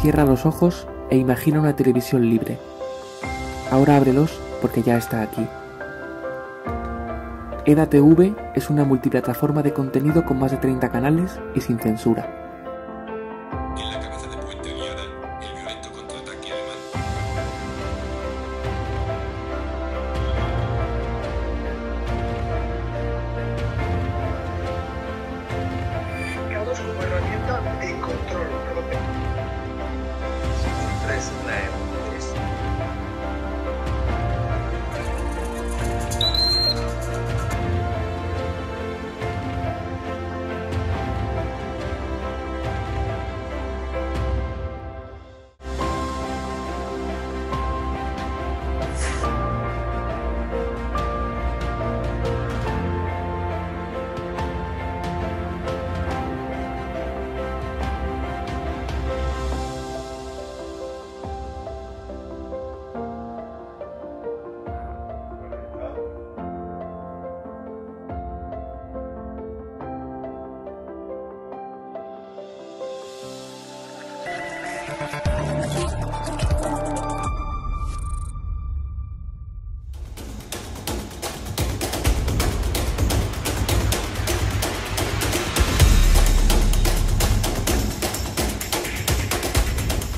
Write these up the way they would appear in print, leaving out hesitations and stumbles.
Cierra los ojos e imagina una televisión libre. Ahora ábrelos porque ya está aquí. EDATV es una multiplataforma de contenido con más de 30 canales y sin censura. En la cabeza de Puente Aliada, el violento contraataque alemán. Mercados como herramienta de control propio.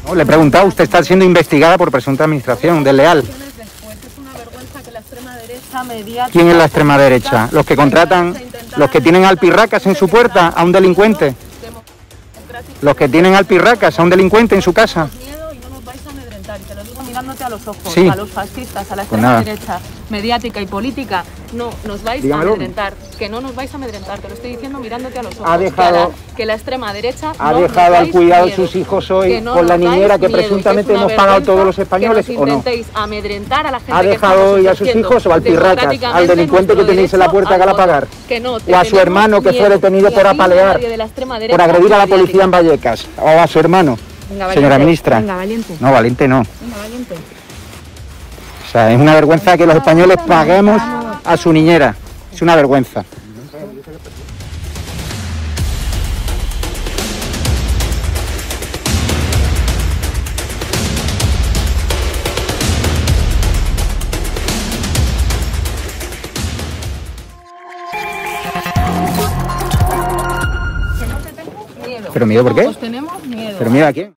No, le he preguntado, usted está siendo investigada por presunta administración desleal. ¿Quién es la extrema derecha? ¿Los que contratan, los que tienen alpirracas en su puerta a un delincuente? ¿Los que tienen alpirracas a un delincuente en su casa? Te lo digo mirándote a los ojos, sí. A los fascistas, a la extrema derecha mediática y política, no nos vais a amedrentar, que no nos vais a amedrentar, te lo estoy diciendo mirándote a los ojos. Ha dejado, que la extrema derecha ha dejado al cuidado de sus hijos hoy con la niñera que presuntamente hemos pagado todos los españoles, ¿o no? Amedrentar a la gente. ¿Ha dejado hoy a sus hijos o al pirracas, al delincuente que tenéis en la puerta que va a pagar? O a su hermano que fue detenido por apalear, por agredir a la policía en Vallecas, o a su hermano. Venga, señora ministra. Venga, valiente. No, valiente no. Venga, valiente. O sea, es una vergüenza que los españoles paguemos a su niñera. Es una vergüenza. ¿Pero miedo por qué? Pues tenemos miedo. ¿Pero miedo a quién?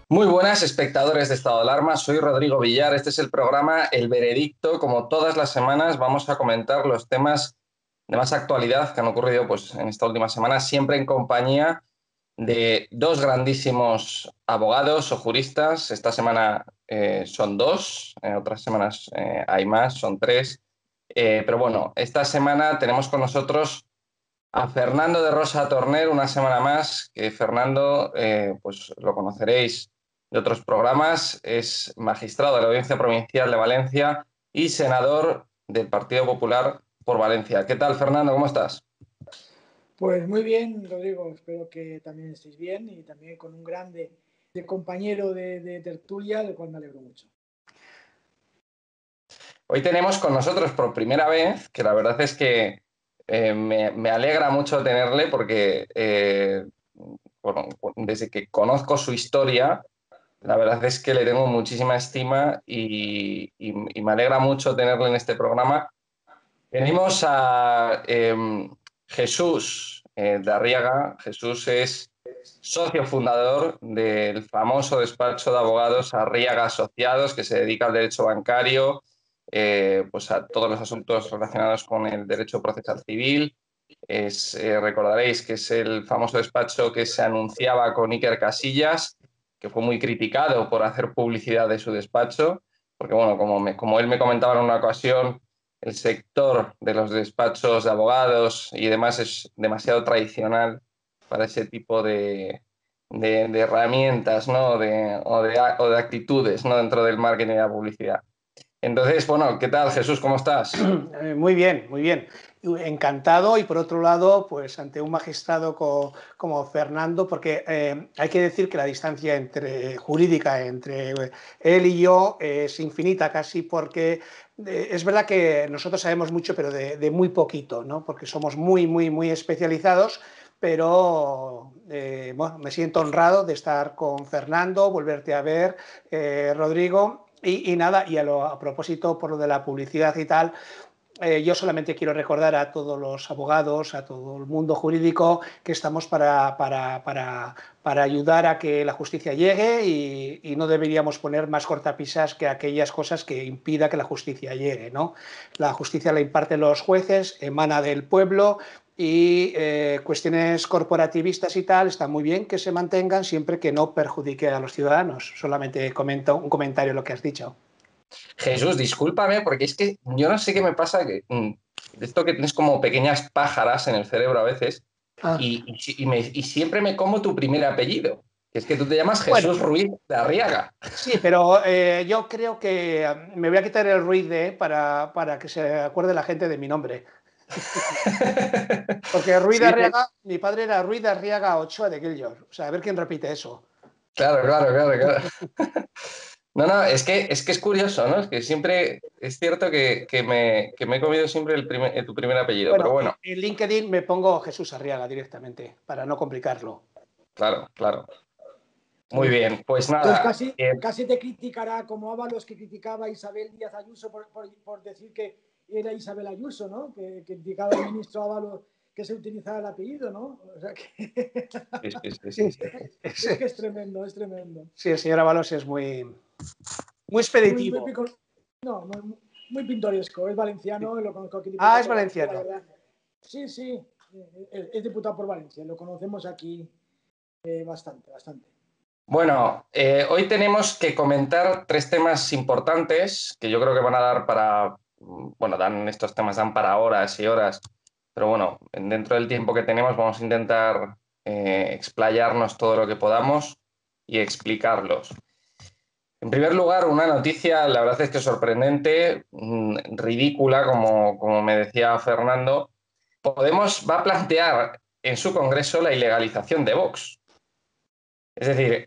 Muy buenas, espectadores de Estado de Alarma. Soy Rodrigo Villar. Este es el programa El Veredicto. Como todas las semanas, vamos a comentar los temas de más actualidad que han ocurrido pues, en esta última semana, siempre en compañía de dos grandísimos abogados o juristas. Esta semana son dos, otras semanas hay más, son tres. Pero bueno, esta semana tenemos con nosotros a Fernando de Rosa Torner, una semana más, que Fernando, pues lo conoceréis de otros programas, es magistrado de la Audiencia Provincial de Valencia y senador del Partido Popular por Valencia. ¿Qué tal, Fernando? ¿Cómo estás? Pues muy bien, Rodrigo. Espero que también estéis bien y también con un grande compañero de tertulia, del cual me alegro mucho. Hoy tenemos con nosotros por primera vez, que la verdad es que me alegra mucho tenerle porque bueno, desde que conozco su historia, la verdad es que le tengo muchísima estima y me alegra mucho tenerle en este programa. Venimos a Jesús de Arriaga. Jesús es socio fundador del famoso despacho de abogados Arriaga Asociados, que se dedica al derecho bancario, pues a todos los asuntos relacionados con el derecho procesal civil. Recordaréis que es el famoso despacho que se anunciaba con Iker Casillas, que fue muy criticado por hacer publicidad de su despacho, porque bueno, como él me comentaba en una ocasión, el sector de los despachos de abogados y demás es demasiado tradicional para ese tipo de herramientas, ¿no? o de actitudes, ¿no? Dentro del marketing y la publicidad. Entonces, bueno, ¿qué tal, Jesús? ¿Cómo estás? Muy bien, muy bien. Encantado y por otro lado, pues ante un magistrado como Fernando, porque hay que decir que la distancia jurídica entre él y yo es infinita casi, porque es verdad que nosotros sabemos mucho, pero de muy poquito, ¿no? Porque somos muy especializados, pero bueno, me siento honrado de estar con Fernando, volverte a ver, Rodrigo. Y nada, y a propósito por lo de la publicidad y tal, yo solamente quiero recordar a todos los abogados, a todo el mundo jurídico, que estamos para ayudar a que la justicia llegue y no deberíamos poner más cortapisas que aquellas cosas que impida que la justicia llegue, ¿no? La justicia la imparten los jueces, emana del pueblo y cuestiones corporativistas y tal, está muy bien que se mantengan siempre que no perjudique a los ciudadanos. Solamente comento un comentario a lo que has dicho. Jesús, discúlpame, porque es que yo no sé qué me pasa, que esto que tienes como pequeñas pájaras en el cerebro a veces, y siempre me como tu primer apellido, que es que tú te llamas Jesús Ruiz de Arriaga. Sí, pero yo creo que me voy a quitar el Ruiz de para que se acuerde la gente de mi nombre. Porque Ruiz de Arriaga, mi padre era Ruiz de Arriaga Ochoa de Guillos. O sea, a ver quién repite eso. Claro. No, es que es curioso, ¿no? Es que siempre es cierto que me he comido siempre tu primer apellido, bueno, pero bueno. En LinkedIn me pongo Jesús Arriaga directamente, para no complicarlo. Claro. Muy bien, pues nada. Casi te criticará, como Ábalos, que criticaba a Isabel Díaz Ayuso por decir que era Isabel Ayuso, ¿no? Que criticaba al ministro Ábalos que se utilizaba el apellido, ¿no? O sea que... Sí. Es que es tremendo. Sí, el señor Ábalos es muy expeditivo. Muy pintoresco. Es valenciano, lo conozco aquí. Es valenciano. Sí. Es diputado por Valencia. Lo conocemos aquí bastante. Bueno, hoy tenemos que comentar 3 temas importantes que yo creo que van a dar para... Bueno, estos temas dan para horas y horas, pero bueno, dentro del tiempo que tenemos vamos a intentar explayarnos todo lo que podamos y explicarlos. En primer lugar, una noticia, la verdad es que sorprendente, ridícula, como me decía Fernando. Podemos va a plantear en su congreso la ilegalización de Vox. Es decir,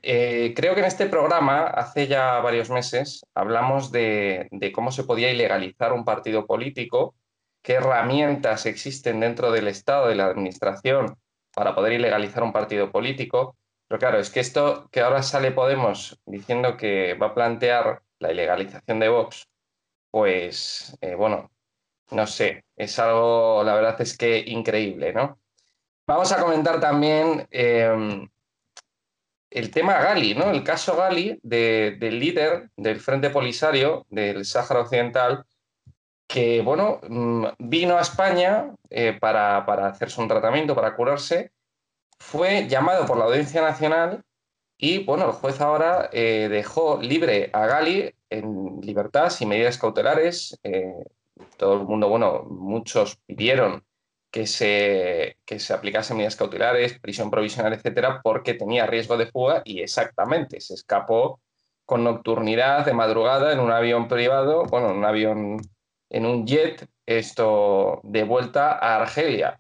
creo que en este programa, hace ya varios meses, hablamos de cómo se podía ilegalizar un partido político, qué herramientas existen dentro del Estado, de la Administración, para poder ilegalizar un partido político. Pero claro, es que esto que ahora sale Podemos diciendo que va a plantear la ilegalización de Vox, pues, bueno, no sé, es algo, la verdad es que increíble, ¿no? Vamos a comentar también... el tema Gali, ¿no? El caso Gali del líder del Frente Polisario del Sáhara Occidental, que, bueno, vino a España para hacerse un tratamiento, para curarse, fue llamado por la Audiencia Nacional y, bueno, el juez ahora dejó libre a Gali en libertad, sin medidas cautelares. Todo el mundo, bueno, muchos pidieron que se aplicasen medidas cautelares, prisión provisional, etcétera, porque tenía riesgo de fuga y exactamente se escapó con nocturnidad, de madrugada, en un avión privado, bueno, en un jet, esto de vuelta a Argelia.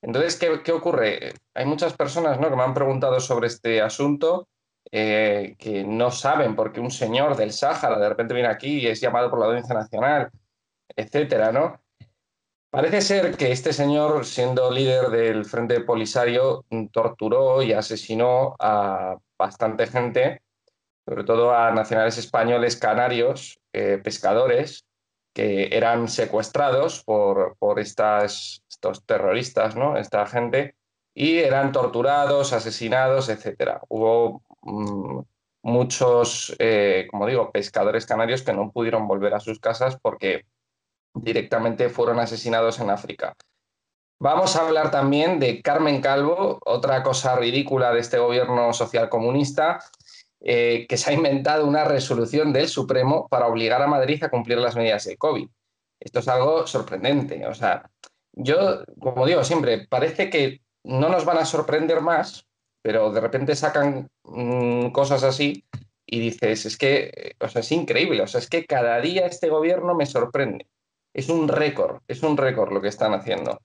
Entonces, ¿qué ocurre? Hay muchas personas, ¿no?, que me han preguntado sobre este asunto, que no saben por qué un señor del Sáhara de repente viene aquí y es llamado por la Audiencia Nacional, etcétera, ¿no? Parece ser que este señor, siendo líder del Frente Polisario, torturó y asesinó a bastante gente, sobre todo a nacionales españoles canarios, pescadores, que eran secuestrados por estos terroristas, ¿no?, esta gente, y eran torturados, asesinados, etc. Hubo muchos, como digo, pescadores canarios que no pudieron volver a sus casas porque directamente fueron asesinados en África. Vamos a hablar también de Carmen Calvo, otra cosa ridícula de este gobierno socialcomunista, que se ha inventado una resolución del Supremo para obligar a Madrid a cumplir las medidas de COVID. Esto es algo sorprendente. O sea, yo, como digo siempre, parece que no nos van a sorprender más, pero de repente sacan cosas así y dices, es que, o sea, es increíble. O sea, es que cada día este gobierno me sorprende. Es un récord lo que están haciendo.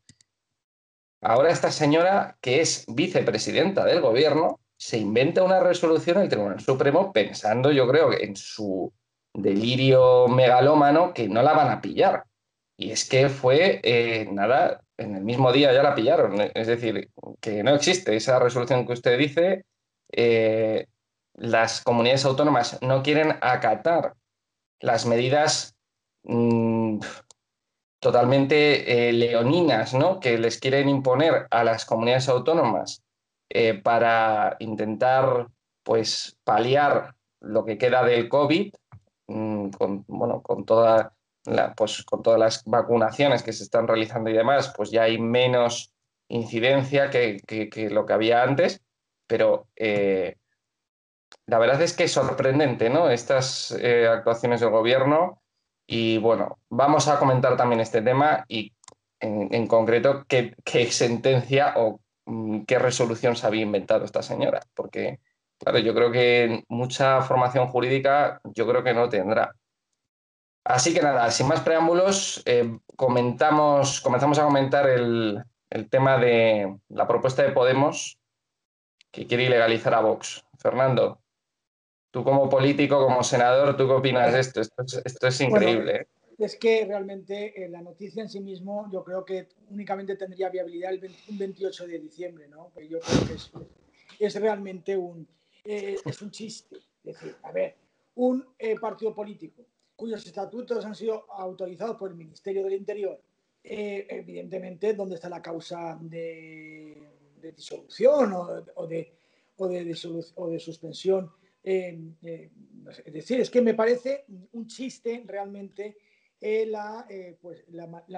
Ahora esta señora, que es vicepresidenta del gobierno, se inventa una resolución del Tribunal Supremo pensando, yo creo, en su delirio megalómano, que no la van a pillar. Y es que fue, nada, en el mismo día ya la pillaron. Es decir, que no existe esa resolución que usted dice. Las comunidades autónomas no quieren acatar las medidas totalmente leoninas, ¿no?, que les quieren imponer a las comunidades autónomas para intentar, pues, paliar lo que queda del COVID, con todas las vacunaciones que se están realizando y demás, pues ya hay menos incidencia que lo que había antes, pero la verdad es que es sorprendente, ¿no?, estas actuaciones del gobierno. Y bueno, vamos a comentar también este tema y en concreto qué sentencia o qué resolución se había inventado esta señora, porque claro, yo creo que mucha formación jurídica yo creo que no tendrá. Así que nada, sin más preámbulos, comenzamos a comentar el tema de la propuesta de Podemos, que quiere ilegalizar a Vox. Fernando, tú como político, como senador, ¿tú qué opinas de esto? Esto es increíble. Bueno, es que realmente la noticia en sí mismo yo creo que únicamente tendría viabilidad un 28 de diciembre, ¿no? Pues yo creo que es realmente es un chiste. Es decir, a ver, un partido político cuyos estatutos han sido autorizados por el Ministerio del Interior, evidentemente, ¿dónde está la causa de disolución o de suspensión? Es decir, es que me parece un chiste realmente la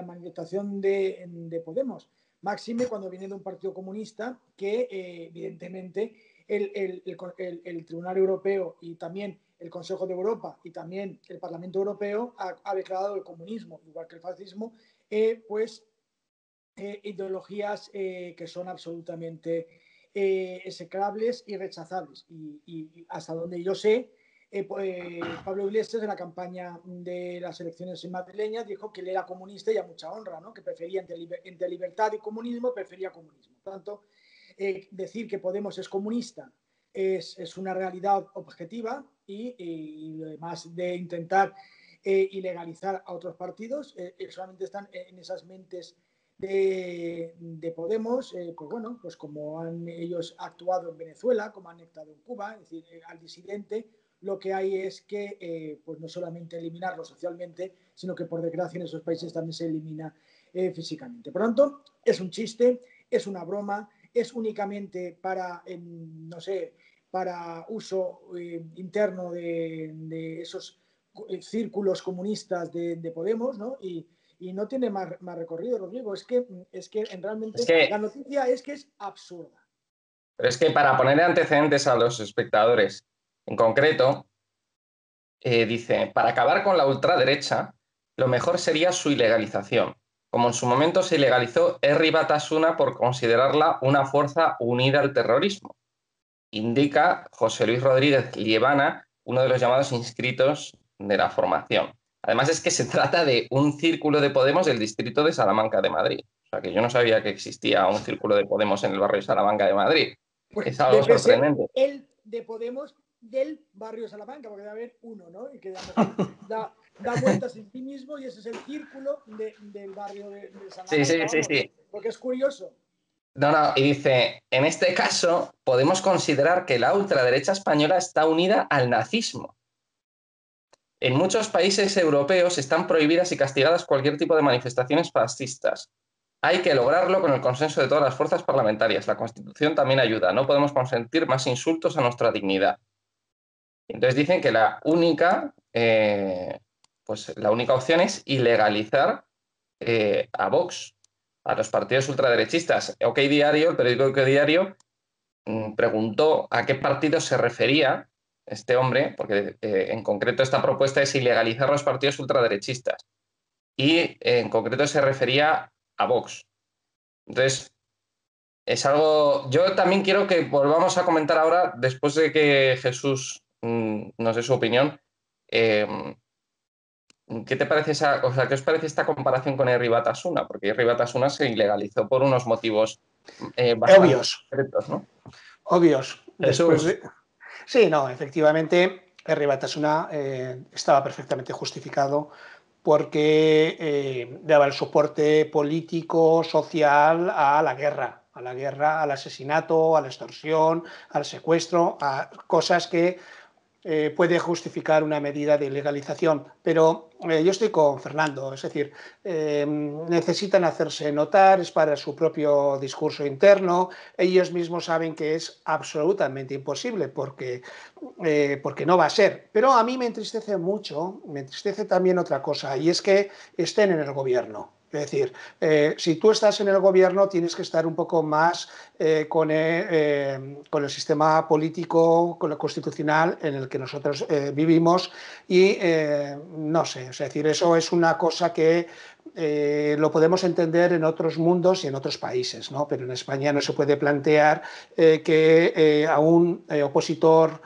manifestación de Podemos. Máxime cuando viene de un partido comunista que evidentemente el Tribunal Europeo y también el Consejo de Europa y también el Parlamento Europeo ha declarado el comunismo, igual que el fascismo, ideologías que son absolutamente execrables y rechazables. Y hasta donde yo sé, Pablo Iglesias en la campaña de las elecciones madrileñas dijo que él era comunista y a mucha honra, ¿no?, que prefería entre libertad y comunismo, prefería comunismo. Por tanto, decir que Podemos es comunista es una realidad objetiva y además de intentar ilegalizar a otros partidos, solamente están en esas mentes de Podemos, pues bueno, pues como han ellos actuado en Venezuela, como han actuado en Cuba, es decir, al disidente lo que hay es que pues no solamente eliminarlo socialmente, sino que por desgracia en esos países también se elimina físicamente. Por lo tanto, es un chiste, es una broma, es únicamente para, no sé, para uso interno de esos círculos comunistas de Podemos, ¿no? Y no tiene más recorrido, Rodrigo. Es que realmente la noticia es que es absurda. Pero es que para poner antecedentes a los espectadores, en concreto, dice, para acabar con la ultraderecha, lo mejor sería su ilegalización, como en su momento se ilegalizó Herri Batasuna por considerarla una fuerza unida al terrorismo. Indica José Luis Rodríguez Liebana, uno de los llamados inscritos de la formación. Además es que se trata de un círculo de Podemos del distrito de Salamanca de Madrid. O sea, que yo no sabía que existía un círculo de Podemos en el barrio de Salamanca de Madrid. Pues es algo sorprendente. El de Podemos del barrio de Salamanca, porque debe haber uno, ¿no? Y que da vueltas en sí mismo y ese es el círculo del barrio de Salamanca. Sí. Porque es curioso. No, y dice, en este caso podemos considerar que la ultraderecha española está unida al nazismo. En muchos países europeos están prohibidas y castigadas cualquier tipo de manifestaciones fascistas. Hay que lograrlo con el consenso de todas las fuerzas parlamentarias. La Constitución también ayuda. No podemos consentir más insultos a nuestra dignidad. Entonces dicen que la única opción es ilegalizar a Vox, a los partidos ultraderechistas. OK Diario, el periódico OK Diario, preguntó a qué partido se refería este hombre, porque en concreto esta propuesta es ilegalizar los partidos ultraderechistas. Y en concreto se refería a Vox. Entonces, es algo... Yo también quiero que volvamos a comentar ahora, después de que Jesús nos dé su opinión, ¿qué te parece ¿qué os parece esta comparación con Herri Batasuna? Porque Herri Batasuna se ilegalizó por unos motivos bastante obvios, concretos, ¿no? Obvios. Sí, no, efectivamente, Herri Batasuna estaba perfectamente justificado porque daba el soporte político, social a la guerra, al asesinato, a la extorsión, al secuestro, a cosas que puede justificar una medida de ilegalización. Pero yo estoy con Fernando, es decir, necesitan hacerse notar, es para su propio discurso interno, ellos mismos saben que es absolutamente imposible porque no va a ser. Pero a mí me entristece mucho, me entristece también otra cosa, y es que estén en el gobierno. Es decir, si tú estás en el gobierno tienes que estar un poco más con el sistema político, con lo constitucional en el que nosotros vivimos y no sé, es decir, eso es una cosa que lo podemos entender en otros mundos y en otros países, ¿no? Pero en España no se puede plantear que a un opositor,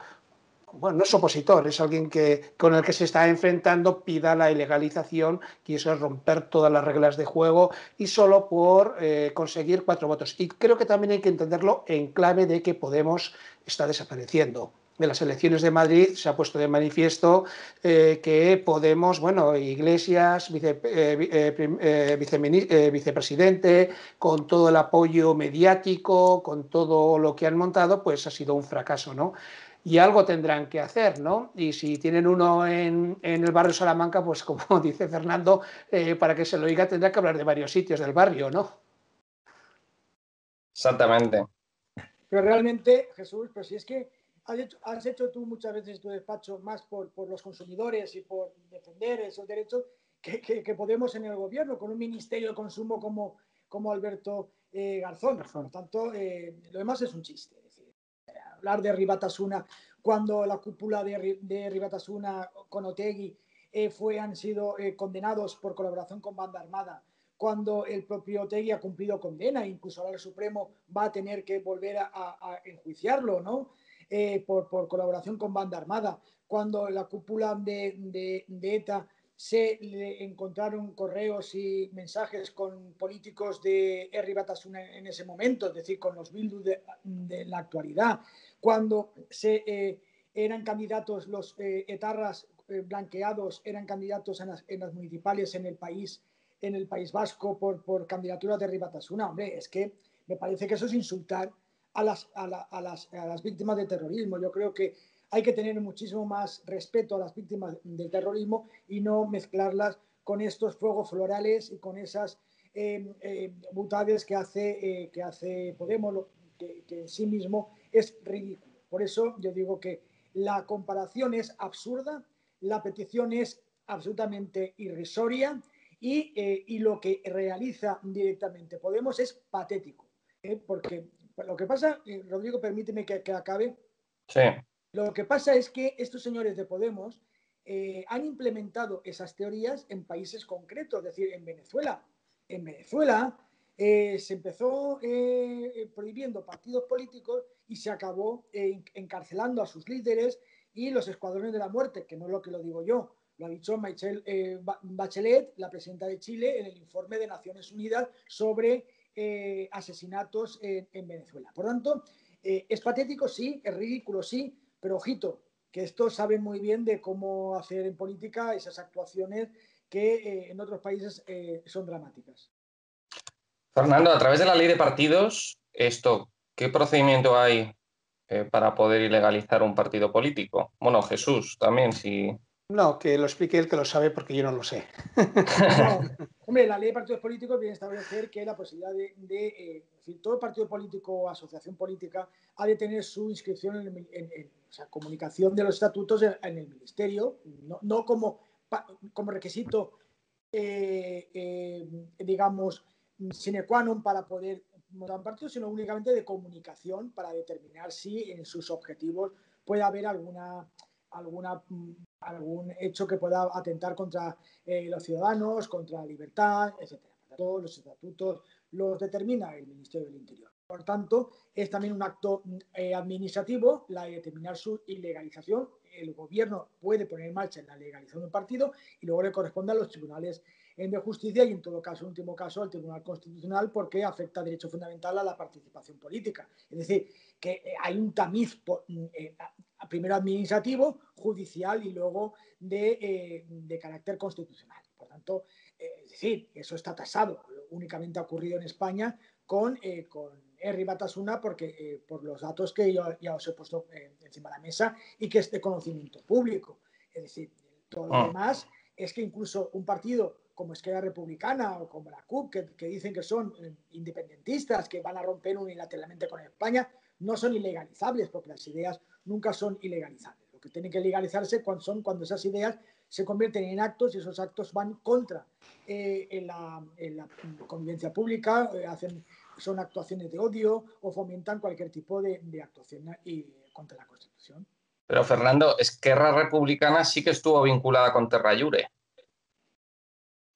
bueno, no es opositor, es alguien con el que se está enfrentando, pida la ilegalización, que eso es romper todas las reglas de juego y solo por conseguir 4 votos. Y creo que también hay que entenderlo en clave de que Podemos está desapareciendo. En las elecciones de Madrid se ha puesto de manifiesto que Podemos, bueno, Iglesias, vicepresidente, con todo el apoyo mediático, con todo lo que han montado, pues ha sido un fracaso, ¿no? Y algo tendrán que hacer, ¿no? Y si tienen uno en el barrio Salamanca, pues como dice Fernando, para que se lo oiga tendrá que hablar de varios sitios del barrio, ¿no? Exactamente. Pero realmente, Jesús, pues si es que has hecho tú muchas veces tu despacho más por los consumidores y por defender esos derechos que Podemos en el gobierno, con un ministerio de consumo como Alberto Garzón. Por tanto, lo demás es un chiste. Es decir, hablar de Herri Batasuna cuando la cúpula de Herri Batasuna con Otegi han sido condenados por colaboración con banda armada, cuando el propio Otegi ha cumplido condena, incluso ahora el Supremo va a tener que volver a enjuiciarlo, ¿no? Por colaboración con banda armada, cuando la cúpula de ETA se le encontraron correos y mensajes con políticos de Herri Batasuna en ese momento, es decir, con los Bildu de la actualidad, cuando eran candidatos los etarras blanqueados, eran candidatos en las municipales en el País Vasco por candidatura de Herri Batasuna. Hombre, es que me parece que eso es insultar a las víctimas del terrorismo. Yo creo que hay que tener muchísimo más respeto a las víctimas del terrorismo y no mezclarlas con estos fuegos florales y con esas butades que hace Podemos, que en sí mismo es ridículo. Por eso yo digo que la comparación es absurda, la petición es absolutamente irrisoria y lo que realiza directamente Podemos es patético. Porque lo que pasa, Rodrigo, permíteme que acabe. Sí. Lo que pasa es que estos señores de Podemos han implementado esas teorías en países concretos, es decir, en Venezuela. En Venezuela se empezó prohibiendo partidos políticos y se acabó encarcelando a sus líderes y los escuadrones de la muerte, que no es lo que lo digo yo, lo ha dicho Michelle Bachelet, la presidenta de Chile, en el informe de Naciones Unidas sobre asesinatos en Venezuela. Por tanto, es patético, sí, es ridículo, sí, pero ojito, que estos saben muy bien de cómo hacer en política esas actuaciones que en otros países son dramáticas. Fernando, a través de la ley de partidos, ¿qué procedimiento hay para poder ilegalizar un partido político? Bueno, Jesús, también, si... No, que lo explique él, que lo sabe, porque yo no lo sé. No, hombre, la ley de partidos políticos viene a establecer que la posibilidad todo partido político o asociación política ha de tener su inscripción o sea, comunicación de los estatutos en el ministerio, no como requisito, digamos, sine qua non para poder montar un partido, sino únicamente de comunicación para determinar si en sus objetivos puede haber algún hecho que pueda atentar contra los ciudadanos, contra la libertad, etc. Todos los estatutos los determina el Ministerio del Interior. Por tanto, es también un acto administrativo la de determinar su ilegalización. El gobierno puede poner en marcha la legalización de un partido y luego le corresponde a los tribunales de justicia y, en todo caso, en último caso, al Tribunal Constitucional, porque afecta derecho fundamental a la participación política. Es decir, que hay un tamiz primero administrativo, judicial y luego de carácter constitucional. Por tanto, es decir, eso está tasado. Únicamente ha ocurrido en España con Herri Batasuna, porque por los datos que yo ya os he puesto encima de la mesa y que es de conocimiento público. Es decir, todo lo demás es que incluso un partido como Esquerra Republicana o como la CUP, que dicen que son independentistas, que van a romper unilateralmente con España, no son ilegalizables, porque las ideas nunca son ilegalizables. Lo que tienen que legalizarse cuando esas ideas se convierten en actos y esos actos van contra en la convivencia pública, son actuaciones de odio o fomentan cualquier tipo de actuación contra la Constitución. Pero, Fernando, Esquerra Republicana sí que estuvo vinculada con Terra Llure,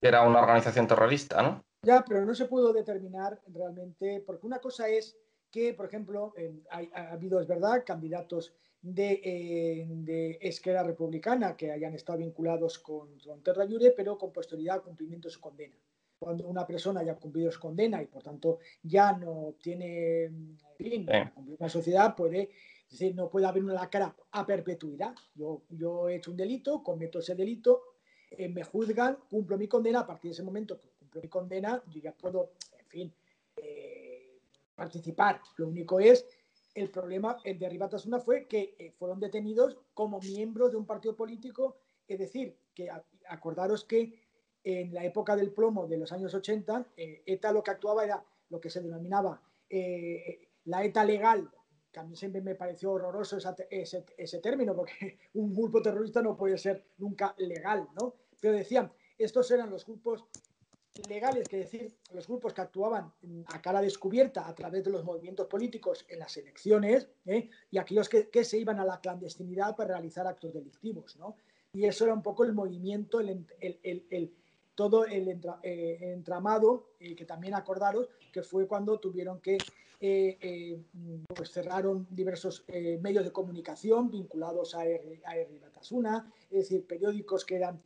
que era una organización terrorista, ¿no? Ya, pero no se pudo determinar realmente, porque una cosa es que, por ejemplo, ha habido, es verdad, candidatos de Esquerra Republicana que hayan estado vinculados con Terra Llure, pero con posterioridad al cumplimiento de su condena. Cuando una persona ya ha cumplido su condena y, por tanto, ya no tiene fin para cumplir la sociedad, es decir, no puede haber una lacra a perpetuidad. Yo he hecho un delito, cometo ese delito, me juzgan, cumplo mi condena, a partir de ese momento que cumplo mi condena, yo ya puedo, en fin, participar. Lo único es, el problema de Herri Batasuna fue que fueron detenidos como miembros de un partido político, es decir, que acordaros que en la época del plomo de los años 80, ETA lo que actuaba era lo que se denominaba la ETA legal, que a mí siempre me pareció horroroso ese término, porque un grupo terrorista no puede ser nunca legal, ¿no? Pero decían, estos eran los grupos legales, que decir, los grupos que actuaban a cara descubierta a través de los movimientos políticos en las elecciones, y aquellos que se iban a la clandestinidad para realizar actos delictivos, ¿no? Y eso era un poco el movimiento, todo el entramado, que también acordaros que fue cuando tuvieron que pues cerraron diversos medios de comunicación vinculados a Herri Batasuna, es decir, periódicos que eran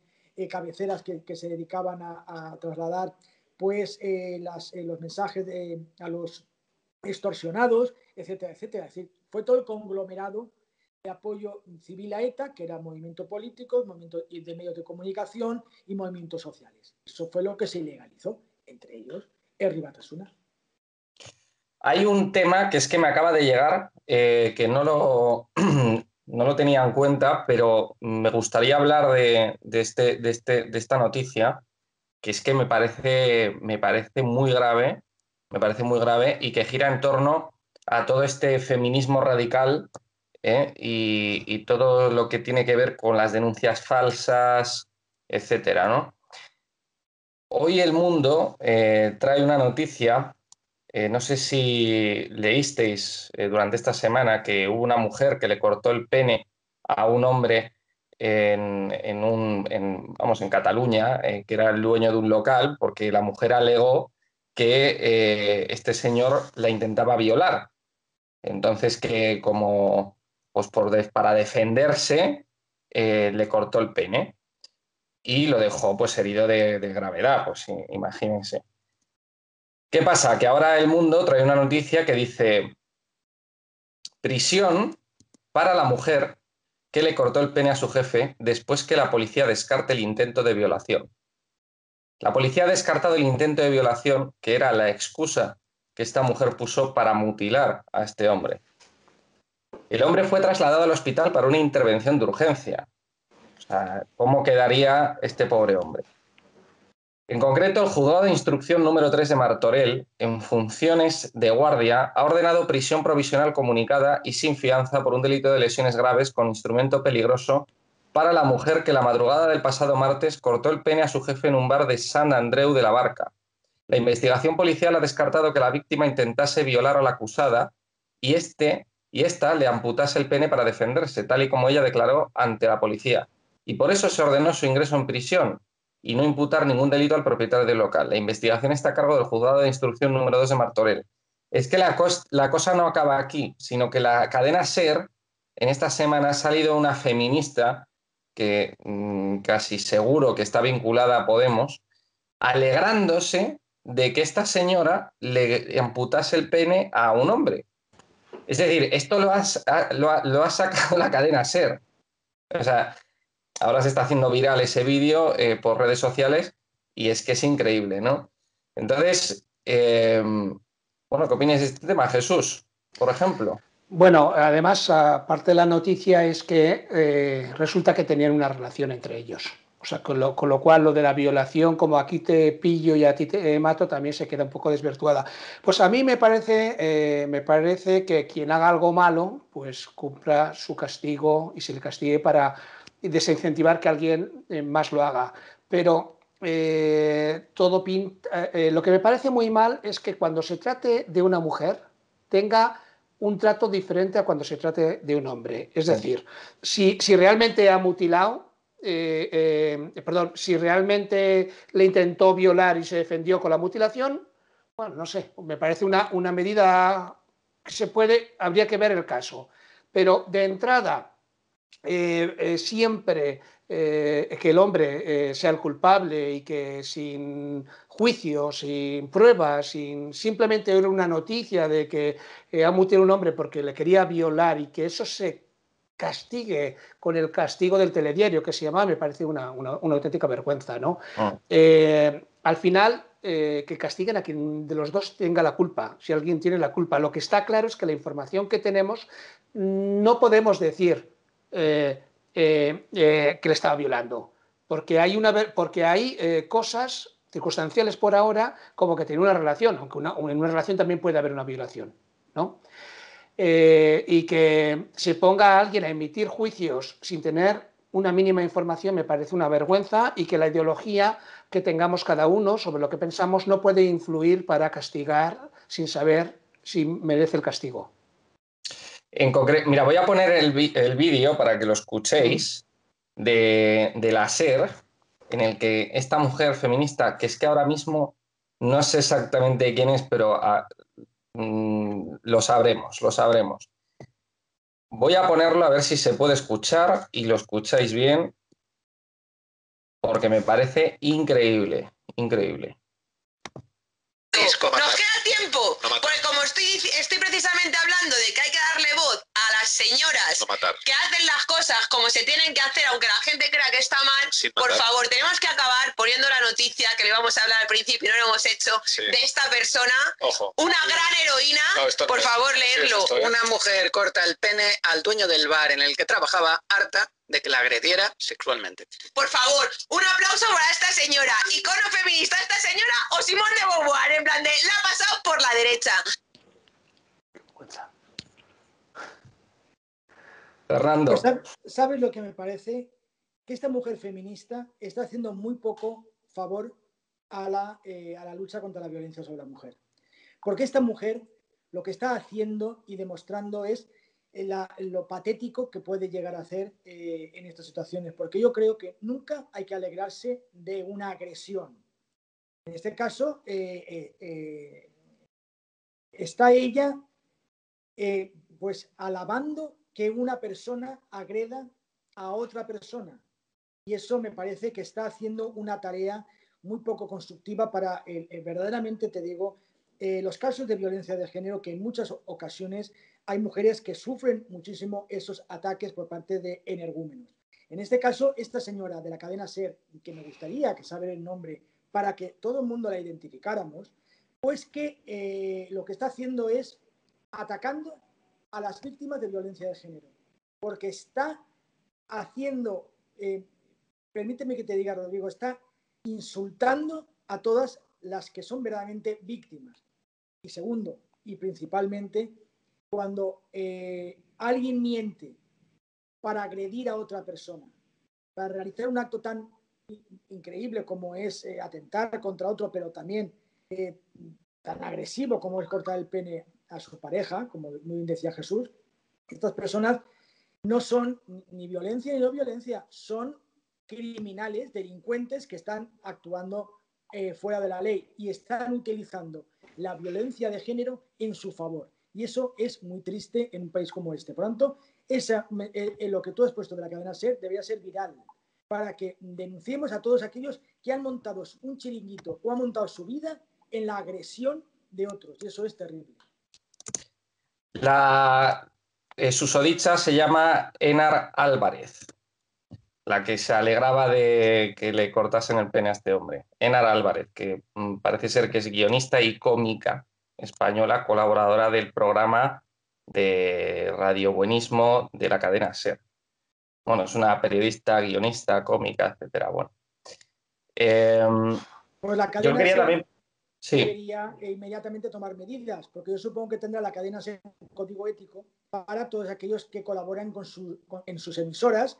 cabeceras que se dedicaban a trasladar pues los mensajes a los extorsionados, etcétera, etcétera. Es decir, fue todo el conglomerado de apoyo civil a ETA, que era movimiento político, movimiento de medios de comunicación y movimientos sociales. Eso fue lo que se ilegalizó, entre ellos Herri Batasuna. Hay un tema que es que me acaba de llegar, que no lo tenía en cuenta, pero me gustaría hablar de esta noticia, que es que me parece muy grave, y que gira en torno a todo este feminismo radical y todo lo que tiene que ver con las denuncias falsas, etcétera, ¿no? Hoy El Mundo trae una noticia. No sé si leísteis durante esta semana que hubo una mujer que le cortó el pene a un hombre en Cataluña, que era el dueño de un local, porque la mujer alegó que este señor la intentaba violar. Entonces, que como pues para defenderse, le cortó el pene y lo dejó pues herido de gravedad, pues imagínense. ¿Qué pasa? Que ahora El Mundo trae una noticia que dice: prisión para la mujer que le cortó el pene a su jefe después que la policía descarte el intento de violación. La policía ha descartado el intento de violación, que era la excusa que esta mujer puso para mutilar a este hombre. El hombre fue trasladado al hospital para una intervención de urgencia. O sea, ¿cómo quedaría este pobre hombre? En concreto, el juzgado de instrucción número 3 de Martorell, en funciones de guardia, ha ordenado prisión provisional comunicada y sin fianza por un delito de lesiones graves con instrumento peligroso para la mujer que la madrugada del pasado martes cortó el pene a su jefe en un bar de Sant Andreu de la Barca. La investigación policial ha descartado que la víctima intentase violar a la acusada y esta le amputase el pene para defenderse, tal y como ella declaró ante la policía. Y por eso se ordenó su ingreso en prisión y no imputar ningún delito al propietario del local. La investigación está a cargo del juzgado de instrucción número 2 de Martorell. Es que la cosa no acaba aquí, sino que la cadena SER, en esta semana ha salido una feminista que casi seguro que está vinculada a Podemos, alegrándose de que esta señora le amputase el pene a un hombre. Es decir, esto lo ha sacado la cadena SER. O sea, ahora se está haciendo viral ese vídeo por redes sociales y es que es increíble, ¿no? Entonces, bueno, ¿qué opinas de este tema, Jesús, por ejemplo? Bueno, además, aparte de la noticia es que resulta que tenían una relación entre ellos. O sea, con lo cual lo de la violación, como aquí te pillo y a ti te mato, también se queda un poco desvirtuada. Pues a mí me parece que quien haga algo malo, pues cumpla su castigo y se le castigue para desincentivar que alguien más lo haga. Pero todo pinta, lo que me parece muy mal es que cuando se trate de una mujer tenga un trato diferente a cuando se trate de un hombre. Es decir, si realmente ha mutilado, si realmente le intentó violar y se defendió con la mutilación, bueno, no sé, me parece una medida que habría que ver el caso. Pero de entrada, siempre que el hombre sea el culpable y que sin juicio, sin pruebas, simplemente una noticia de que ha mutilado a un hombre porque le quería violar y que eso se castigue con el castigo del telediario que se llama, me parece una auténtica vergüenza, ¿no? Al final, que castiguen a quien de los dos tenga la culpa, si alguien tiene la culpa. Lo que está claro es que la información que tenemos no podemos decir que le estaba violando, porque hay cosas circunstanciales por ahora, como que tiene una relación, aunque en una relación también puede haber una violación, ¿no? Y que se ponga a alguien a emitir juicios sin tener una mínima información me parece una vergüenza, y que la ideología que tengamos cada uno sobre lo que pensamos no puede influir para castigar sin saber si merece el castigo. En concreto, mira, voy a poner el vídeo para que lo escuchéis de la SER, en el que esta mujer feminista, que es que ahora mismo no sé exactamente quién es, pero lo sabremos. Voy a ponerlo a ver si se puede escuchar y lo escucháis bien, porque me parece increíble. Nos queda tiempo, porque como estoy precisamente hablando de que hay que darle voz a las señoras que hacen las cosas como se tienen que hacer, aunque la gente crea que está mal, por favor, tenemos que acabar poniendo la noticia que le vamos a hablar al principio y no lo hemos hecho, de esta persona, una gran heroína, por favor, leerlo. Una mujer corta el pene al dueño del bar en el que trabajaba, harta de que la agrediera sexualmente. Por favor, un aplauso para esta señora, icono feminista, esta señora, o Simone de Beauvoir, en plan de la ha pasado por la derecha. Fernando. Pues, ¿sabes lo que me parece? Que esta mujer feminista está haciendo muy poco favor a la lucha contra la violencia sobre la mujer. Porque esta mujer lo que está haciendo y demostrando es lo patético que puede llegar a hacer en estas situaciones, porque yo creo que nunca hay que alegrarse de una agresión. En este caso, está ella pues alabando que una persona agreda a otra persona. Y eso me parece que está haciendo una tarea muy poco constructiva para, verdaderamente te digo, los casos de violencia de género, que en muchas ocasiones hay mujeres que sufren muchísimo esos ataques por parte de energúmenos. En este caso, esta señora de la cadena SER, que me gustaría que saber el nombre para que todo el mundo la identificáramos, pues que lo que está haciendo es atacando a las víctimas de violencia de género, porque está haciendo, permíteme que te diga, Rodrigo, está insultando a todas las que son verdaderamente víctimas. Y segundo, y principalmente, cuando alguien miente para agredir a otra persona, para realizar un acto tan increíble como es atentar contra otro, pero también tan agresivo como es cortar el pene a su pareja, como muy bien decía Jesús, estas personas no son ni violencia ni no violencia, son criminales, delincuentes que están actuando fuera de la ley y están utilizando la violencia de género en su favor. Y eso es muy triste en un país como este. Por lo tanto, lo que tú has puesto de la cadena SER debería ser viral para que denunciemos a todos aquellos que han montado un chiringuito o han montado su vida en la agresión de otros. Y eso es terrible. La susodicha se llama Enar Álvarez, la que se alegraba de que le cortasen el pene a este hombre. Enar Álvarez, que parece ser que es guionista y cómica española, colaboradora del programa de Radio Buenismo de la cadena SER. Bueno, es una periodista, guionista, cómica, etcétera. Bueno. Pues la cadena yo quería SER también... Sí. debería inmediatamente tomar medidas, porque yo supongo que tendrá la cadena SER un código ético para todos aquellos que colaboran en sus emisoras.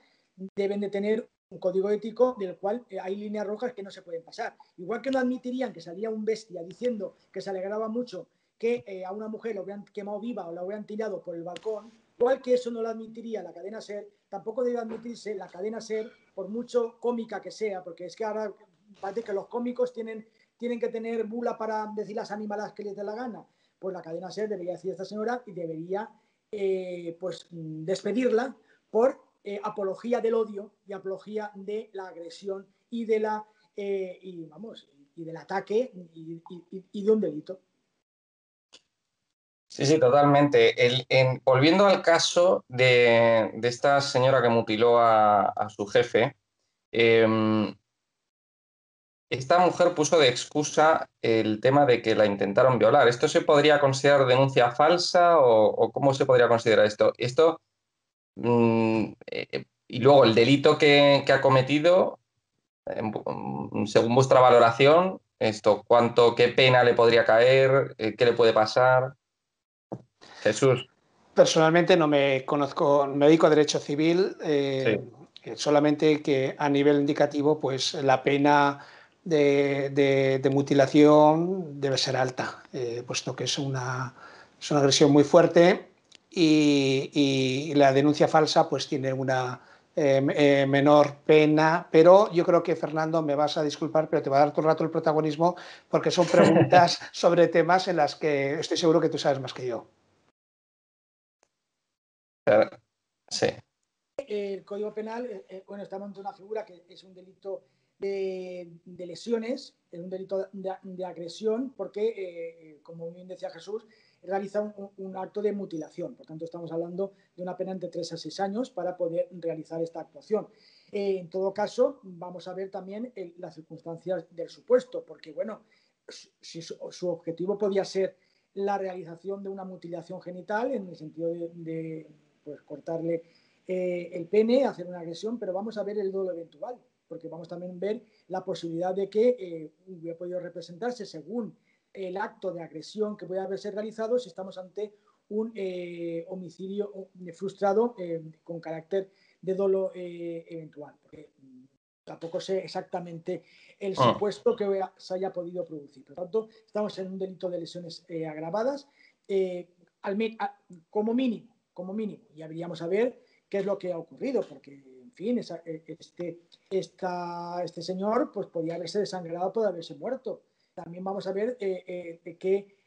Deben de tener un código ético del cual hay líneas rojas que no se pueden pasar. Igual que no admitirían que salía un bestia diciendo que se alegraba mucho que a una mujer la hubieran quemado viva o la hubieran tirado por el balcón, igual que eso no lo admitiría la cadena SER, tampoco debe admitirse la cadena SER, por mucho cómica que sea, porque es que ahora parece que los cómicos tienen que tener bula para decir las animalas que les dé la gana. Pues la cadena SER debería decir a esta señora y debería pues despedirla por apología del odio y apología de la agresión y de la y del ataque y de un delito. Sí, sí, totalmente. Volviendo al caso de esta señora que mutiló a su jefe, esta mujer puso de excusa el tema de que la intentaron violar. ¿Esto se podría considerar denuncia falsa o cómo se podría considerar esto? Y luego el delito que ha cometido, según vuestra valoración, ¿qué pena le podría caer? ¿Qué le puede pasar? Jesús. Personalmente no me conozco, me dedico a derecho civil, Sí. Solamente que a nivel indicativo, pues la pena de mutilación debe ser alta, puesto que es una agresión muy fuerte y la denuncia falsa pues tiene una menor pena, pero yo creo que, Fernando, me vas a disculpar, pero te va a dar todo el rato el protagonismo porque son preguntas sobre temas en las que estoy seguro que tú sabes más que yo. Sí. El Código Penal, estamos ante una figura que es un delito de lesiones, es un delito de agresión, porque, como bien decía Jesús, realiza un acto de mutilación. Por tanto, estamos hablando de una pena entre 3 a 6 años para poder realizar esta actuación. En todo caso, vamos a ver también las circunstancias del supuesto, porque, bueno, si su objetivo podía ser la realización de una mutilación genital, en el sentido de pues, cortarle el pene, hacer una agresión, pero vamos a ver el dolo eventual, porque vamos también a ver la posibilidad de que hubiera podido representarse según el acto de agresión que puede haberse realizado si estamos ante un homicidio frustrado con carácter de dolo eventual. Porque tampoco sé exactamente el supuesto que se haya podido producir. Por lo tanto, estamos en un delito de lesiones agravadas, como mínimo, y habríamos a ver qué es lo que ha ocurrido, porque, en fin, este señor pues podía haberse desangrado, podía haberse muerto. También vamos a ver qué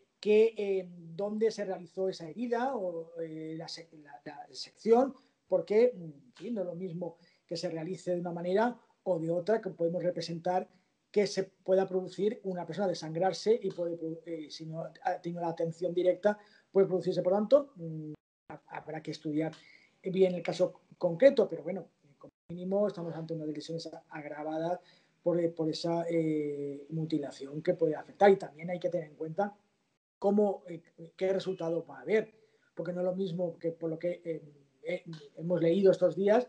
dónde se realizó esa herida o la sección, porque en fin, no es lo mismo que se realice de una manera o de otra, que podemos representar que se pueda producir una persona desangrarse y si no ha tenido la atención directa, puede producirse. Por tanto, habrá que estudiar bien el caso concreto, pero bueno, como mínimo estamos ante unas lesiones agravadas por esa mutilación que puede afectar. Y también hay que tener en cuenta qué resultado va a haber, porque no es lo mismo que por lo que hemos leído estos días,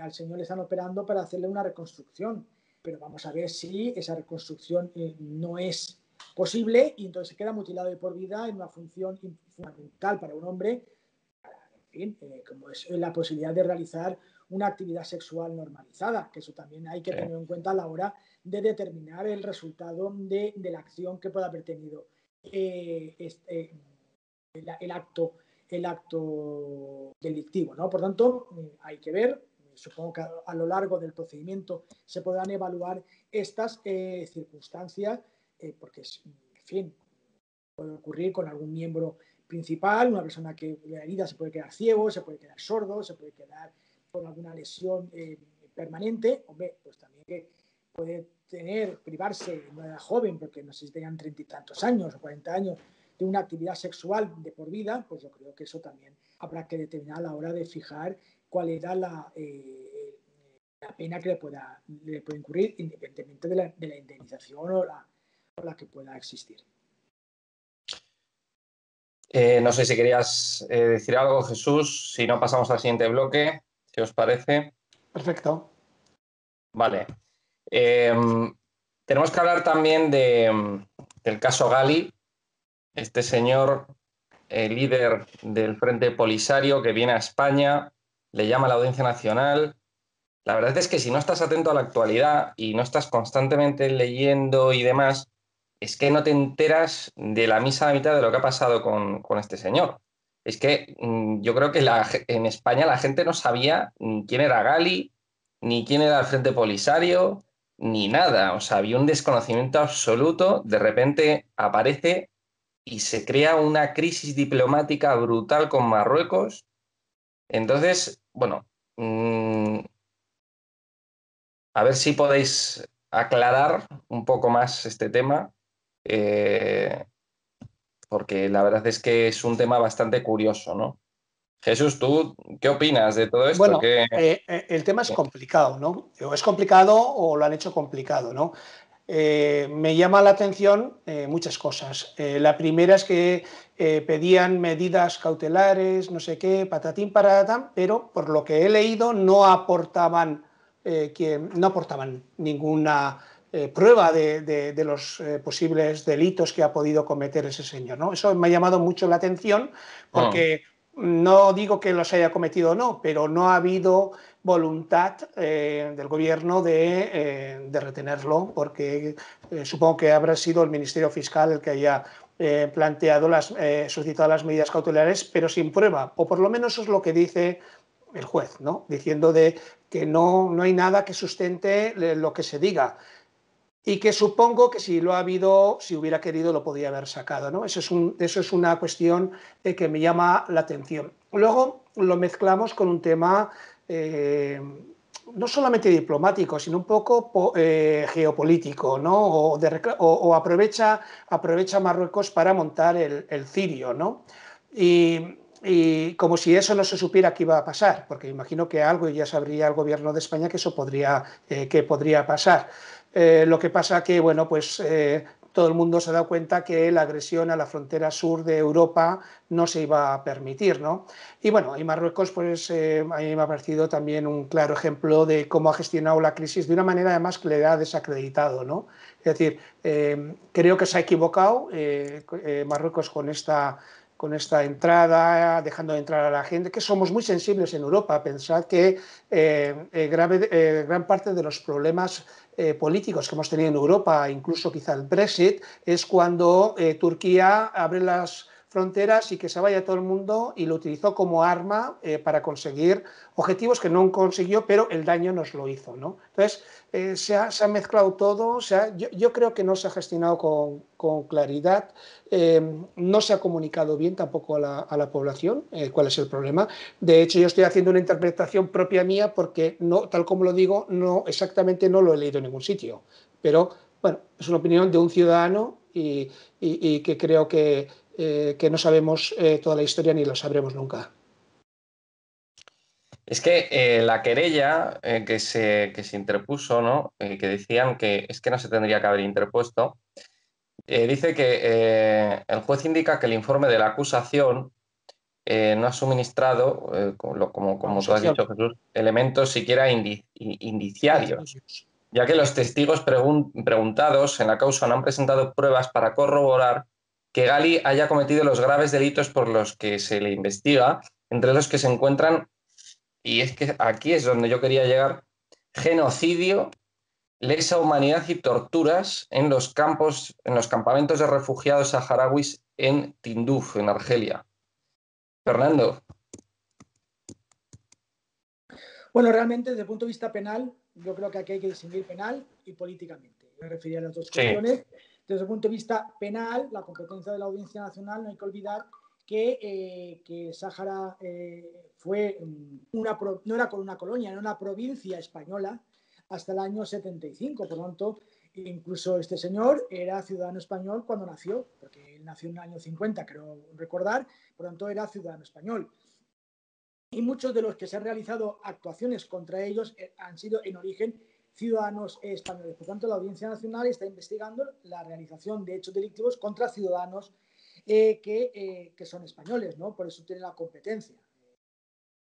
al señor le están operando para hacerle una reconstrucción, pero vamos a ver si esa reconstrucción no es posible y entonces se queda mutilado de por vida en una función fundamental para un hombre, en fin, como es la posibilidad de realizar una actividad sexual normalizada, que eso también hay que tener en cuenta a la hora de determinar el resultado de la acción que pueda haber tenido el acto delictivo, ¿no? Por tanto, hay que ver, supongo que a lo largo del procedimiento se podrán evaluar estas circunstancias, porque, en fin, puede ocurrir con algún miembro principal, una persona que la herida se puede quedar ciego, se puede quedar sordo, se puede quedar con alguna lesión permanente, hombre, pues también que puede privarse de una edad joven, porque no sé si tengan 30 y tantos años o 40 años, de una actividad sexual de por vida, pues yo creo que eso también habrá que determinar a la hora de fijar cuál era la pena que le puede incurrir, independientemente de la indemnización o la que pueda existir. No sé si querías decir algo, Jesús. Si no, pasamos al siguiente bloque, si os parece. Perfecto. Vale. Tenemos que hablar también del caso Gali, este señor, líder del Frente Polisario, que viene a España, le llama a la Audiencia Nacional. La verdad es que si no estás atento a la actualidad y no estás constantemente leyendo y demás, es que no te enteras de la misa a la mitad de lo que ha pasado con este señor. Es que yo creo que en España la gente no sabía ni quién era Gali, ni quién era el Frente Polisario, ni nada. O sea, había un desconocimiento absoluto. De repente aparece y se crea una crisis diplomática brutal con Marruecos. Entonces, bueno, a ver si podéis aclarar un poco más este tema, porque la verdad es que es un tema bastante curioso, ¿no? Jesús, ¿tú qué opinas de todo esto? Bueno, el tema es complicado, ¿no? Es complicado o lo han hecho complicado, ¿no? Me llama la atención muchas cosas. La primera es que pedían medidas cautelares, no sé qué, patatín, patatán, pero por lo que he leído no aportaban ninguna prueba de los posibles delitos que ha podido cometer ese señor, ¿no? Eso me ha llamado mucho la atención porque no digo que los haya cometido o no, pero no ha habido voluntad del gobierno de retenerlo, porque supongo que habrá sido el Ministerio Fiscal el que haya suscitado las medidas cautelares, pero sin prueba, o por lo menos eso es lo que dice el juez, ¿no? Diciendo que no hay nada que sustente lo que se diga. Y que supongo que si lo ha habido, si hubiera querido, lo podía haber sacado, ¿no? Eso es una cuestión que me llama la atención. Luego lo mezclamos con un tema no solamente diplomático, sino un poco geopolítico, ¿no? O aprovecha Marruecos para montar el cirio, ¿no? Y como si eso no se supiera que iba a pasar, porque imagino que algo ya sabría el gobierno de España que eso podría pasar. Lo que pasa que, bueno, pues todo el mundo se ha dado cuenta que la agresión a la frontera sur de Europa no se iba a permitir, ¿no? Y bueno, y Marruecos, pues a mí me ha parecido también un claro ejemplo de cómo ha gestionado la crisis de una manera además que le ha desacreditado, ¿no? Es decir, creo que se ha equivocado Marruecos con esta entrada, dejando de entrar a la gente, que somos muy sensibles en Europa. Pensad que gran parte de los problemas políticos que hemos tenido en Europa, incluso quizá el Brexit, es cuando Turquía abre las fronteras y que se vaya todo el mundo, y lo utilizó como arma para conseguir objetivos que no consiguió, pero el daño nos lo hizo, ¿no? Entonces, se ha mezclado todo. O sea, yo creo que no se ha gestionado con claridad, no se ha comunicado bien tampoco a la población cuál es el problema. De hecho, yo estoy haciendo una interpretación propia mía porque, no, tal como lo digo, no exactamente no lo he leído en ningún sitio, pero bueno, es una opinión de un ciudadano y que creo que no sabemos toda la historia ni lo sabremos nunca. Es que la querella que se interpuso, ¿no? Que decían que es que no se tendría que haber interpuesto, dice que el juez indica que el informe de la acusación no ha suministrado, como tú has dicho, Jesús, elementos siquiera indiciarios, ya que los testigos preguntados en la causa no han presentado pruebas para corroborar que Gali haya cometido los graves delitos por los que se le investiga, entre los que se encuentran, y es que aquí es donde yo quería llegar, genocidio, lesa humanidad y torturas en los campamentos de refugiados saharauis en Tinduf, en Argelia. Fernando. Bueno, realmente desde el punto de vista penal, yo creo que aquí hay que distinguir penal y políticamente. Me refería a las dos cuestiones. Desde el punto de vista penal, la competencia de la Audiencia Nacional, no hay que olvidar que Sáhara no era una colonia, era una provincia española hasta el año 75. Por lo tanto, incluso este señor era ciudadano español cuando nació, porque él nació en el año 50, creo recordar, por lo tanto era ciudadano español. Y muchos de los que se han realizado actuaciones contra ellos han sido en origen ciudadanos españoles. Por tanto, la Audiencia Nacional está investigando la realización de hechos delictivos contra ciudadanos que son españoles, ¿no? Por eso tiene la competencia.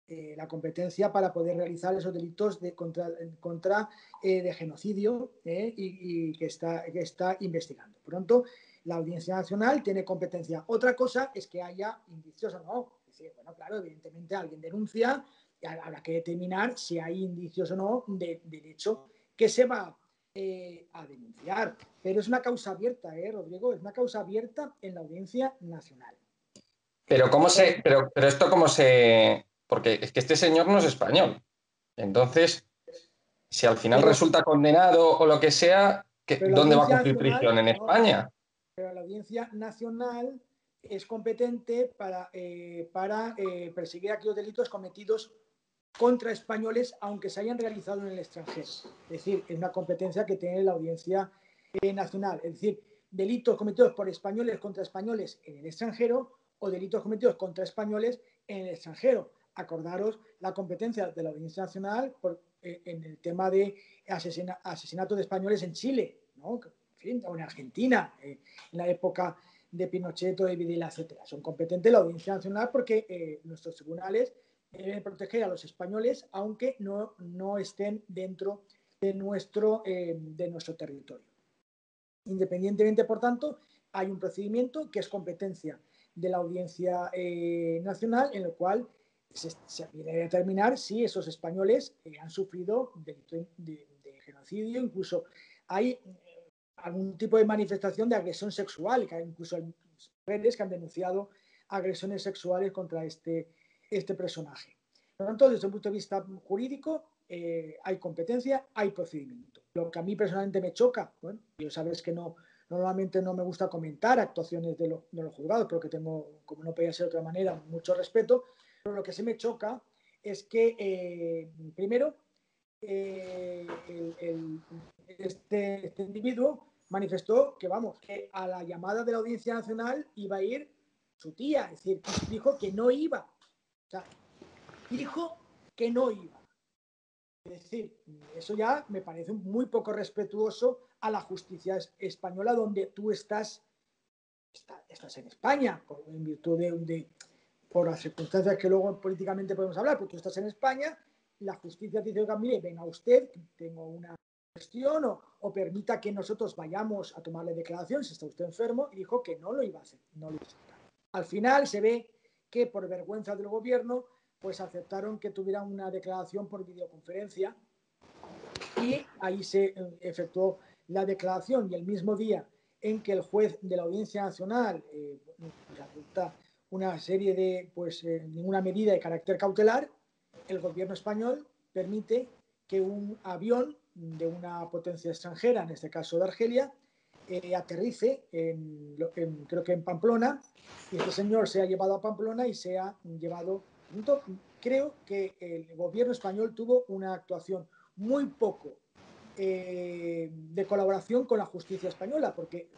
La competencia para poder realizar esos delitos de genocidio y que está investigando. Por tanto, la Audiencia Nacional tiene competencia. Otra cosa es que haya indicios o no. Es decir, bueno, claro, evidentemente alguien denuncia y habrá que determinar si hay indicios o no del hecho que se va a denunciar. Pero es una causa abierta, Rodrigo, es una causa abierta en la Audiencia Nacional. Pero esto cómo se... Porque es que este señor no es español. Entonces, si al final resulta condenado o lo que sea, ¿dónde va a cumplir prisión? ¿En España? Pero la Audiencia Nacional es competente para perseguir aquellos delitos cometidos contra españoles, aunque se hayan realizado en el extranjero. Es decir, es una competencia que tiene la Audiencia Nacional. Es decir, delitos cometidos por españoles contra españoles en el extranjero o delitos cometidos contra españoles en el extranjero. Acordaros la competencia de la Audiencia Nacional en el tema de asesinatos de españoles en Chile, ¿no? O en Argentina, en la época de Pinochet o de Videla, etc. Son competentes la Audiencia Nacional porque nuestros tribunales deben proteger a los españoles aunque no estén dentro de nuestro territorio. Independientemente, por tanto, hay un procedimiento que es competencia de la Audiencia Nacional en el cual se viene a determinar si esos españoles han sufrido delito de genocidio. Incluso hay algún tipo de manifestación de agresión sexual, que hay incluso mujeres que han denunciado agresiones sexuales contra este personaje. Por lo tanto, desde un punto de vista jurídico, hay competencia, hay procedimiento. Lo que a mí personalmente me choca, bueno, yo sabes que normalmente no me gusta comentar actuaciones de los juzgados, porque tengo, como no podía ser de otra manera, mucho respeto, pero lo que sí me choca es que, primero, este individuo manifestó que a la llamada de la Audiencia Nacional iba a ir su tía, es decir, dijo que no iba. O sea, dijo que no iba. Es decir, eso ya me parece muy poco respetuoso a la justicia española, donde tú estás en España, en virtud por las circunstancias que luego políticamente podemos hablar, porque tú estás en España, la justicia te dice, mire, venga usted, tengo una cuestión, o permita que nosotros vayamos a tomarle declaración si está usted enfermo, y dijo que no lo iba a hacer. Al final se ve que por vergüenza del gobierno pues aceptaron que tuvieran una declaración por videoconferencia y ahí se efectuó la declaración, y el mismo día en que el juez de la Audiencia Nacional adopta una serie de, ninguna medida de carácter cautelar, el gobierno español permite que un avión de una potencia extranjera, en este caso de Argelia, aterrice creo que en Pamplona, y este señor se ha llevado a Pamplona y se ha llevado... Creo que el gobierno español tuvo una actuación muy poco de colaboración con la justicia española, porque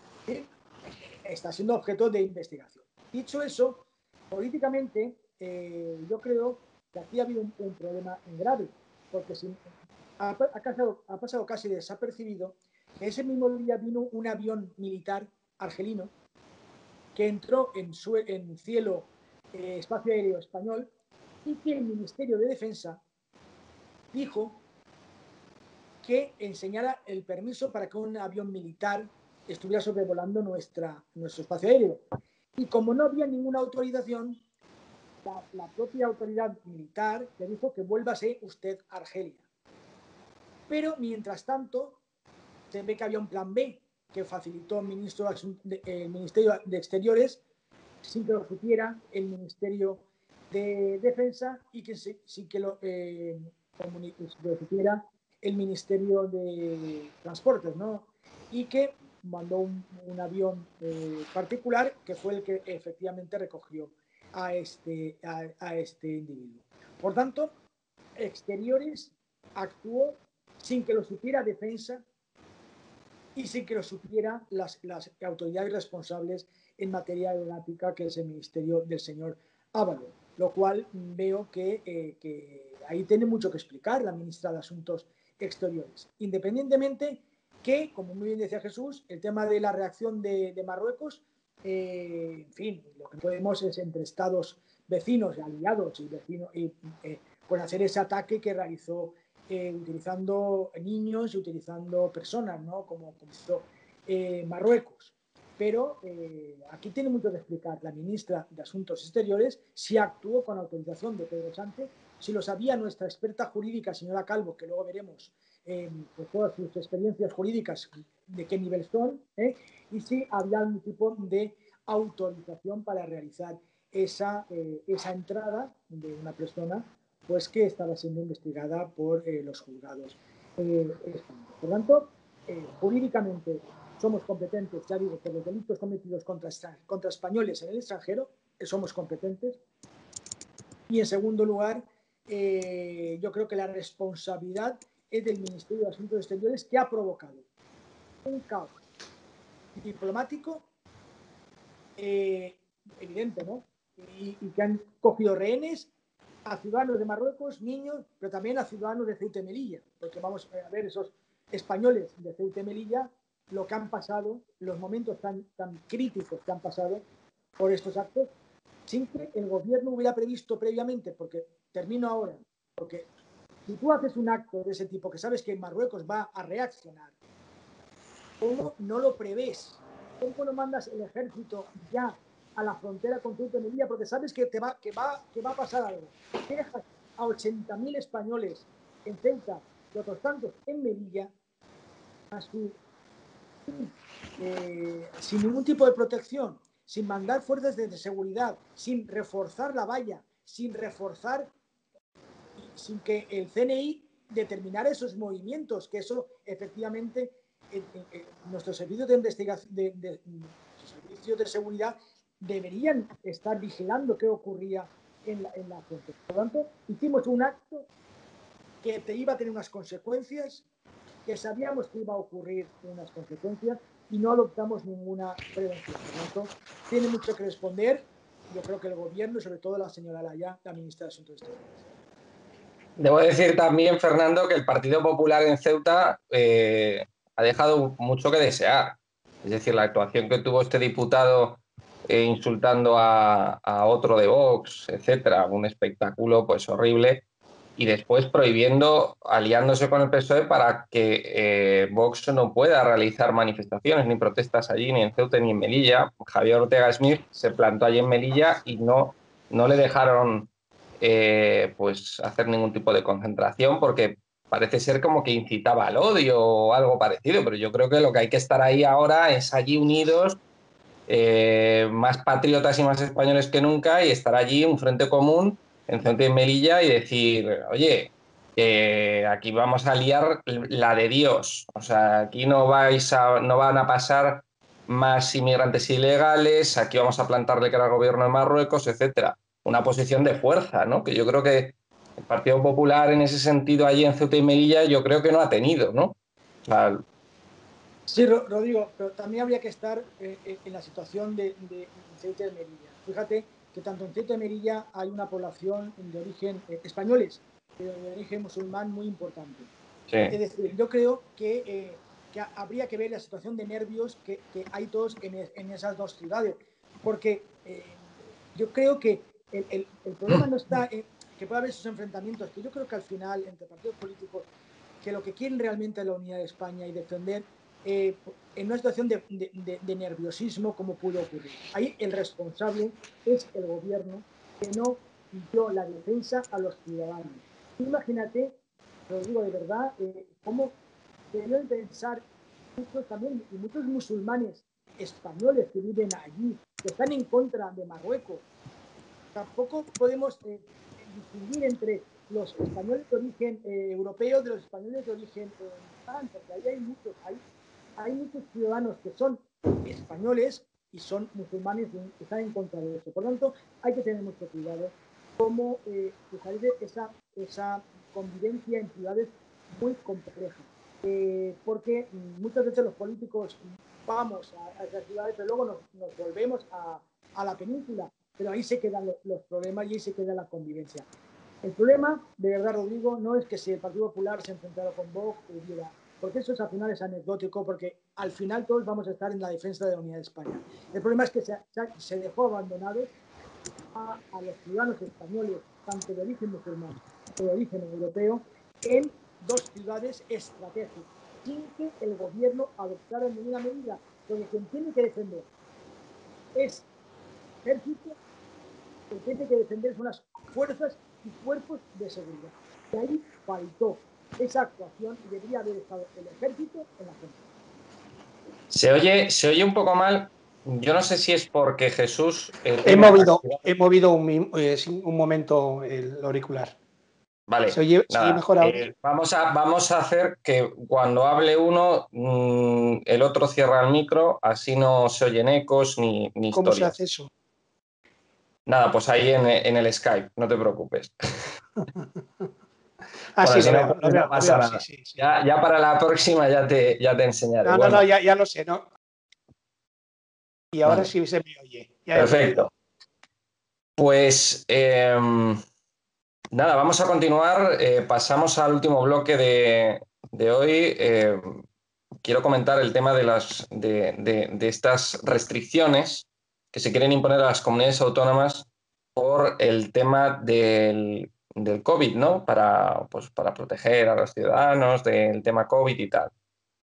está siendo objeto de investigación. Dicho eso, políticamente yo creo que aquí ha habido un problema grave, porque ha pasado casi desapercibido. Ese mismo día vino un avión militar argelino que entró en cielo espacio aéreo español, y que el Ministerio de Defensa dijo que enseñara el permiso para que un avión militar estuviera sobrevolando nuestro espacio aéreo. Y como no había ninguna autorización, la propia autoridad militar le dijo que vuélvase usted a Argelia. Pero, mientras tanto, se ve que había un plan B que facilitó el Ministerio de Exteriores sin que lo supiera el Ministerio de Defensa y que sin que lo supiera el Ministerio de Transportes, ¿no? Y que mandó un avión particular que fue el que efectivamente recogió a este individuo. Por tanto, Exteriores actuó sin que lo supiera Defensa y sin que lo supiera las autoridades responsables en materia aeronáutica, que es el ministerio del señor Ábalos, lo cual veo que ahí tiene mucho que explicar la ministra de Asuntos Exteriores. Independientemente que, como muy bien decía Jesús, el tema de la reacción de Marruecos, en fin, lo que podemos es entre estados vecinos, aliados y vecinos, pues hacer ese ataque que realizó utilizando niños y utilizando personas, ¿no? Como hizo Marruecos. Pero aquí tiene mucho que explicar la ministra de Asuntos Exteriores si actuó con autorización de Pedro Sánchez, si lo sabía nuestra experta jurídica, señora Calvo, que luego veremos pues todas sus experiencias jurídicas de qué nivel son, y si había algún tipo de autorización para realizar esa entrada de una persona pues que estaba siendo investigada por los juzgados españoles. Por lo tanto, jurídicamente somos competentes, ya digo, por los delitos cometidos contra españoles en el extranjero, somos competentes. Y en segundo lugar, yo creo que la responsabilidad es del Ministerio de Asuntos Exteriores, que ha provocado un caos diplomático evidente, ¿no? Y que han cogido rehenes a ciudadanos de Marruecos, niños, pero también a ciudadanos de Ceuta y Melilla, porque vamos a ver esos españoles de Ceuta y Melilla, lo que han pasado, los momentos tan críticos que han pasado por estos actos, sin que el gobierno hubiera previsto previamente, porque termino ahora, porque si tú haces un acto de ese tipo que sabes que Marruecos va a reaccionar, ¿cómo no lo prevés? ¿Cómo no mandas el ejército ya a la frontera con Ceuta y Melilla? Porque sabes que va a pasar algo. Dejas a 80.000 españoles en Ceuta y otros tantos en Melilla sin ningún tipo de protección, sin mandar fuerzas de seguridad, sin reforzar la valla, sin que el CNI determinara esos movimientos, que eso efectivamente nuestros servicios de investigación, servicios de seguridad deberían estar vigilando qué ocurría en la frontera. Por lo tanto, hicimos un acto que iba a tener unas consecuencias, que sabíamos que iba a ocurrir unas consecuencias y no adoptamos ninguna prevención. Por lo tanto, tiene mucho que responder, yo creo que el gobierno y sobre todo la señora Laya, la ministra de Asuntos Exteriores. Debo decir también, Fernando, que el Partido Popular en Ceuta ha dejado mucho que desear. Es decir, la actuación que tuvo este diputado insultando a otro de Vox, etcétera, un espectáculo pues horrible, y después prohibiendo, aliándose con el PSOE para que Vox no pueda realizar manifestaciones ni protestas allí, ni en Ceuta ni en Melilla. Javier Ortega Smith se plantó allí en Melilla y no le dejaron pues hacer ningún tipo de concentración, porque parece ser como que incitaba al odio o algo parecido, pero yo creo que lo que hay que estar ahí ahora es allí unidos, más patriotas y más españoles que nunca, y estar allí un frente común en Ceuta y Melilla y decir, oye, aquí vamos a liar la de Dios, o sea, aquí no van a pasar más inmigrantes ilegales, aquí vamos a plantarle cara al gobierno de Marruecos, etcétera. Una posición de fuerza, ¿no? Que yo creo que el Partido Popular en ese sentido allí en Ceuta y Melilla yo creo que no ha tenido, ¿no? O sea, sí, Rodrigo, pero también habría que estar en la situación de Ceuta y Melilla. Fíjate que tanto en Ceuta y Melilla hay una población de origen españoles, de origen musulmán muy importante. Sí. Es decir, yo creo que habría que ver la situación de nervios que hay todos en esas dos ciudades, porque yo creo que el problema no está en que pueda haber esos enfrentamientos, que yo creo que al final entre partidos políticos que lo que quieren realmente es la unidad de España y defender en una situación de nerviosismo como pudo ocurrir. Ahí el responsable es el gobierno que no dio la defensa a los ciudadanos. Imagínate, lo digo de verdad, cómo deben pensar muchos también, y muchos musulmanes españoles que viven allí, que están en contra de Marruecos. Tampoco podemos distinguir entre los españoles de origen europeo de los españoles de origen porque ahí hay muchos ciudadanos que son españoles y son musulmanes que están en contra de eso. Por lo tanto, hay que tener mucho cuidado cómo esa convivencia en ciudades muy complejas. Porque muchas veces los políticos vamos a esas ciudades, pero luego nos volvemos a la península, pero ahí se quedan los problemas y ahí se queda la convivencia. El problema, de verdad, Rodrigo, no es que si el Partido Popular se enfrentara con Vox, porque eso al final es anecdótico, porque al final todos vamos a estar en la defensa de la unidad de España. El problema es que se dejó abandonados a los ciudadanos españoles, tanto de origen musulmán como de origen europeo, en dos ciudades estratégicas, sin que el gobierno adoptara ninguna medida, porque quien tiene que defender es el ejército, quien tiene que defender son las fuerzas y cuerpos de seguridad. Y ahí faltó esa actuación y debería haber estado el ejército en la zona. Se oye un poco mal. Yo no sé si es porque Jesús... He movido un momento el auricular. Vale, se oye mejor ahora. Vamos a hacer que cuando hable uno, el otro cierra el micro, así no se oyen ecos ni historias. ¿Cómo se hace eso? Nada, pues ahí en el Skype, no te preocupes. Sí, no pasa nada. Sí. Ya para la próxima ya te enseñaré. No, ya lo sé, ¿no? Y ahora sí se me oye. Perfecto. Pues nada, vamos a continuar. Pasamos al último bloque de hoy. Quiero comentar el tema de estas restricciones que se quieren imponer a las comunidades autónomas por el tema del COVID, ¿no? Para proteger a los ciudadanos del tema COVID y tal.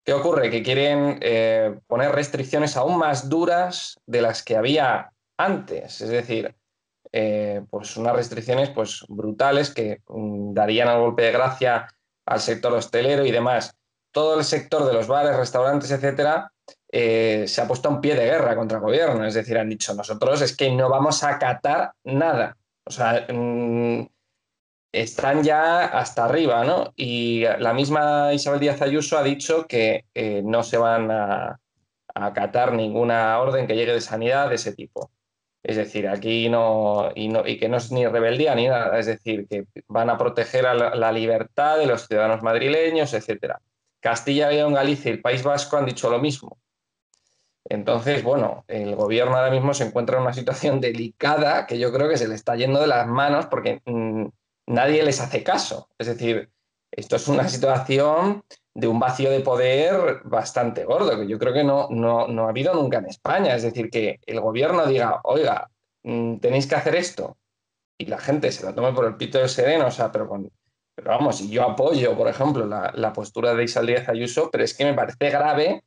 ¿Qué ocurre? Que quieren poner restricciones aún más duras de las que había antes. Es decir, pues unas restricciones pues, brutales que darían el golpe de gracia al sector hostelero y demás. Todo el sector de los bares, restaurantes, etcétera, se ha puesto en pie de guerra contra el gobierno. Es decir, han dicho, nosotros es que no vamos a acatar nada. O sea, están ya hasta arriba, ¿no? Y la misma Isabel Díaz Ayuso ha dicho que no se van a acatar ninguna orden que llegue de sanidad de ese tipo. Es decir, aquí y que no es ni rebeldía ni nada. Es decir, que van a proteger a la libertad de los ciudadanos madrileños, etcétera. Castilla, León, Galicia y el País Vasco han dicho lo mismo. Entonces, bueno, el gobierno ahora mismo se encuentra en una situación delicada que yo creo que se le está yendo de las manos porque nadie les hace caso. Es decir, esto es una situación de un vacío de poder bastante gordo, que yo creo que no ha habido nunca en España. Es decir, que el gobierno diga, oiga, tenéis que hacer esto, y la gente se lo tome por el pito del sereno, o sea, pero vamos, y yo apoyo, por ejemplo, la postura de Isabel Díaz Ayuso, pero es que me parece grave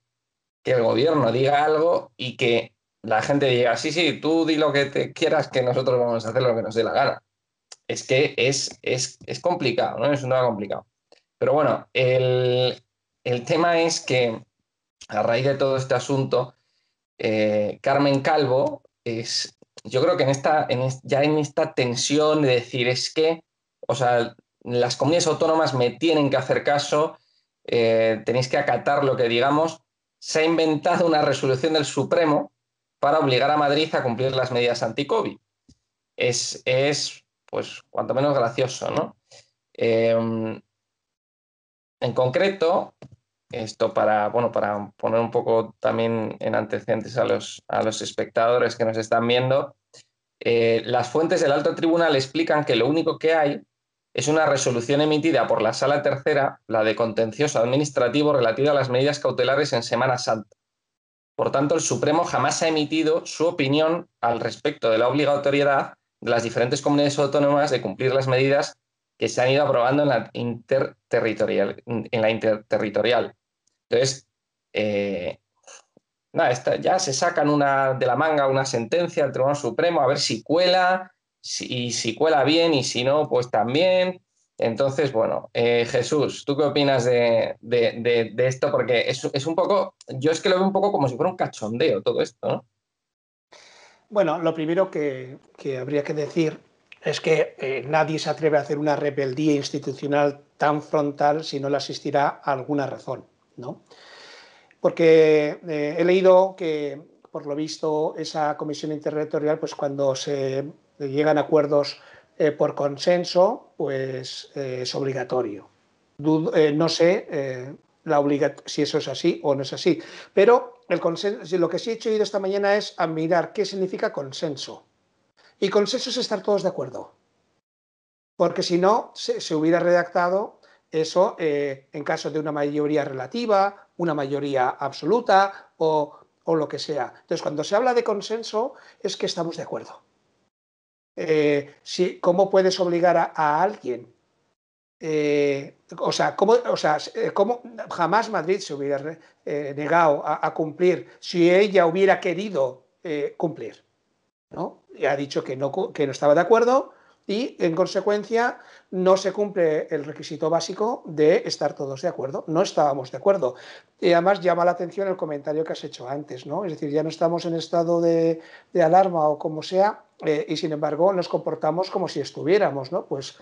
que el gobierno diga algo y que la gente diga, sí, tú di lo que te quieras, que nosotros vamos a hacer lo que nos dé la gana. Es que es complicado, ¿no? Es un tema complicado. Pero bueno, el tema es que a raíz de todo este asunto, Carmen Calvo yo creo que ya en esta tensión de decir es que, o sea, las comunidades autónomas me tienen que hacer caso, tenéis que acatar lo que digamos, se ha inventado una resolución del Supremo para obligar a Madrid a cumplir las medidas anti-COVID. Es, pues, cuanto menos gracioso, ¿no? En concreto, esto para poner un poco también en antecedentes a los espectadores que nos están viendo, las fuentes del Alto Tribunal explican que lo único que hay es una resolución emitida por la Sala Tercera, la de contencioso administrativo, relativa a las medidas cautelares en Semana Santa. Por tanto, el Supremo jamás ha emitido su opinión al respecto de la obligatoriedad de las diferentes comunidades autónomas de cumplir las medidas que se han ido aprobando en la interterritorial. Entonces, ya se sacan de la manga una sentencia del Tribunal Supremo a ver si cuela, si cuela bien, y si no, pues también. Entonces, bueno, Jesús, ¿tú qué opinas de esto? Porque es un poco, yo es que lo veo un poco como si fuera un cachondeo todo esto, ¿no? Bueno, lo primero que habría que decir es que nadie se atreve a hacer una rebeldía institucional tan frontal si no le asistirá a alguna razón, ¿no? Porque he leído que, por lo visto, esa comisión interterritorial, pues cuando se llegan a acuerdos por consenso, pues es obligatorio. No sé si eso es así o no es así, pero el consenso, lo que sí he hecho esta mañana es a mirar qué significa consenso. Y consenso es estar todos de acuerdo, porque si no, se hubiera redactado eso en caso de una mayoría relativa, una mayoría absoluta o lo que sea. Entonces, cuando se habla de consenso, es que estamos de acuerdo. ¿Cómo puedes obligar a alguien? ¿Cómo jamás Madrid se hubiera negado a cumplir si ella hubiera querido cumplir, ¿no? Y ha dicho que no estaba de acuerdo y, en consecuencia, no se cumple el requisito básico de estar todos de acuerdo. No estábamos de acuerdo. Y además llama la atención el comentario que has hecho antes, ¿no? Es decir, ya no estamos en estado de alarma o como sea, y sin embargo nos comportamos como si estuviéramos, ¿no? Pues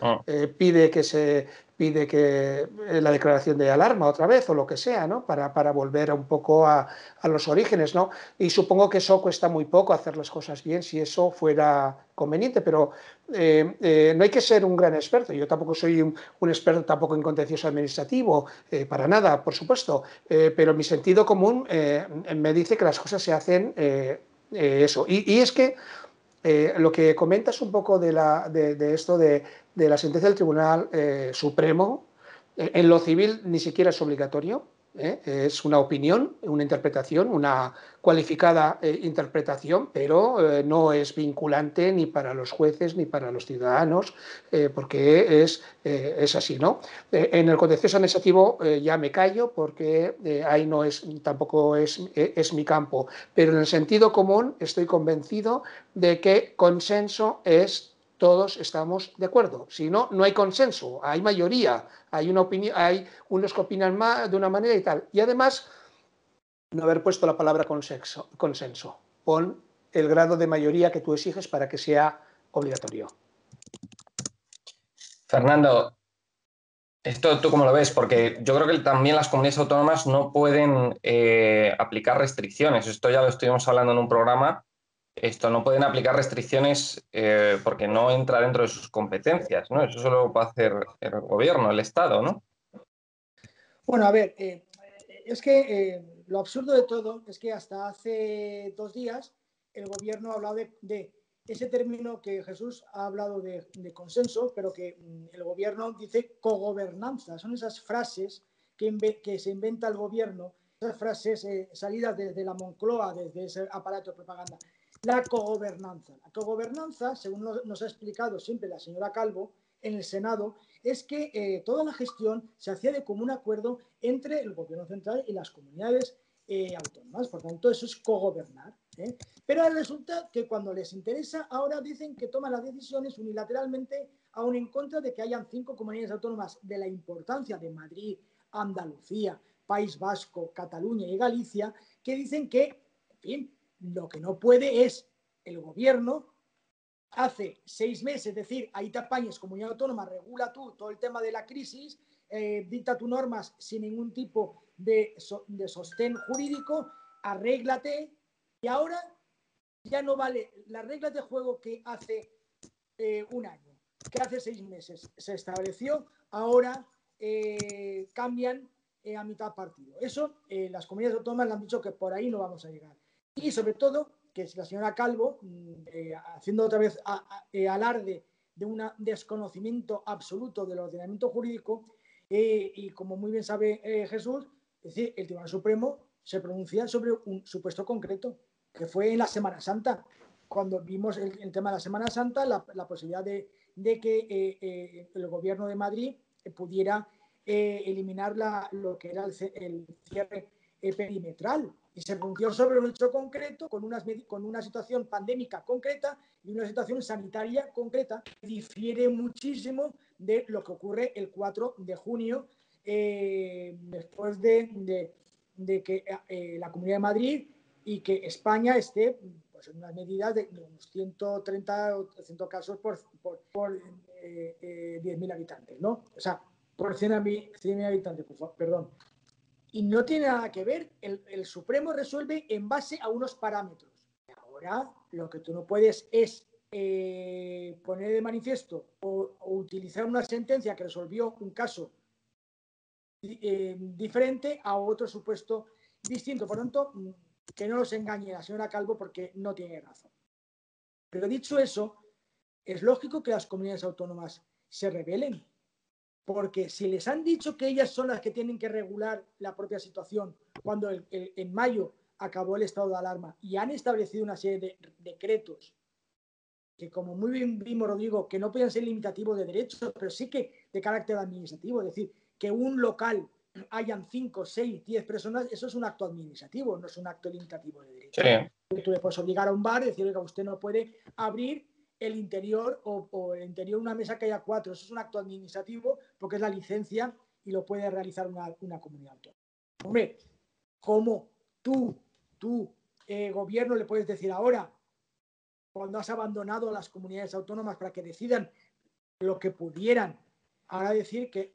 pide que la declaración de alarma otra vez o lo que sea, ¿no? Para volver un poco a los orígenes, ¿no? Y supongo que eso cuesta muy poco, hacer las cosas bien, si eso fuera conveniente, pero no hay que ser un gran experto. Yo tampoco soy un experto tampoco en contencioso administrativo, para nada, por supuesto, pero mi sentido común me dice que las cosas se hacen eso. Y es que lo que comentas un poco de esto de la sentencia del Tribunal Supremo, en lo civil ni siquiera es obligatorio, es una opinión, una interpretación, una cualificada interpretación, pero no es vinculante ni para los jueces ni para los ciudadanos, porque es así, ¿no? En el contencioso administrativo ya me callo porque ahí tampoco es mi campo, pero en el sentido común estoy convencido de que consenso es todos estamos de acuerdo. Si no, no hay consenso, hay mayoría, hay una opinión, hay unos que opinan más de una manera y tal. Y además, no haber puesto la palabra consenso. Pon el grado de mayoría que tú exiges para que sea obligatorio. Fernando, ¿esto tú cómo lo ves? Porque yo creo que también las comunidades autónomas no pueden aplicar restricciones. Esto ya lo estuvimos hablando en un programa. No pueden aplicar restricciones porque no entra dentro de sus competencias, ¿no? Eso solo lo puede hacer el gobierno, el Estado, ¿no? Bueno, a ver, es que lo absurdo de todo es que hasta hace 2 días el gobierno ha hablado de ese término que Jesús ha hablado de consenso, pero que el gobierno dice cogobernanza. Son esas frases que se inventa el gobierno, esas frases salidas desde la Moncloa, desde ese aparato de propaganda. La cogobernanza. La cogobernanza, según nos ha explicado siempre la señora Calvo en el Senado, es que toda la gestión se hacía de común acuerdo entre el gobierno central y las comunidades autónomas. Por tanto, eso es cogobernar. Pero resulta que cuando les interesa, ahora dicen que toman las decisiones unilateralmente aún en contra de que hayan 5 comunidades autónomas de la importancia de Madrid, Andalucía, País Vasco, Cataluña y Galicia, que dicen que, en fin, lo que no puede es el gobierno hace 6 meses, es decir, ahí te apañes, comunidad autónoma, regula tú todo el tema de la crisis, dicta tus normas sin ningún tipo de sostén jurídico, arréglate, y ahora ya no vale las reglas de juego que hace un año, que hace 6 meses se estableció, ahora cambian a mitad partido. Eso las comunidades autónomas le han dicho que por ahí no vamos a llegar. Y sobre todo, que la señora Calvo, haciendo otra vez alarde de un desconocimiento absoluto del ordenamiento jurídico, y como muy bien sabe Jesús, es decir, el Tribunal Supremo se pronuncia sobre un supuesto concreto, que fue en la Semana Santa, cuando vimos el tema de la Semana Santa, la posibilidad de que el gobierno de Madrid pudiera eliminar lo que era el cierre perimetral, y se pronunció sobre un hecho concreto con una situación pandémica concreta y una situación sanitaria concreta que difiere muchísimo de lo que ocurre el 4 de junio después de que la Comunidad de Madrid y que España esté pues, en unas medidas de unos 130 o 300 casos por 10.000 habitantes, ¿no? O sea, por 100.000 habitantes, perdón. Y no tiene nada que ver, el Supremo resuelve en base a unos parámetros. Ahora lo que tú no puedes es poner de manifiesto o utilizar una sentencia que resolvió un caso diferente a otro supuesto distinto. Por tanto, que no nos engañe la señora Calvo porque no tiene razón. Pero dicho eso, es lógico que las comunidades autónomas se rebelen. Porque si les han dicho que ellas son las que tienen que regular la propia situación, cuando en mayo acabó el estado de alarma y han establecido una serie de decretos que, como muy bien vimos, Rodrigo, que no pueden ser limitativos de derechos, pero sí que de carácter administrativo, es decir, que un local hayan 5, 6, 10 personas, eso es un acto administrativo, no es un acto limitativo de derechos. Sí. Tú le puedes obligar a un bar y decirle que usted no puede abrir el interior o el interior de una mesa que haya 4. Eso es un acto administrativo porque es la licencia y lo puede realizar una comunidad autónoma. Hombre, ¿cómo tú gobierno, le puedes decir ahora, cuando has abandonado a las comunidades autónomas para que decidan lo que pudieran, ahora decir que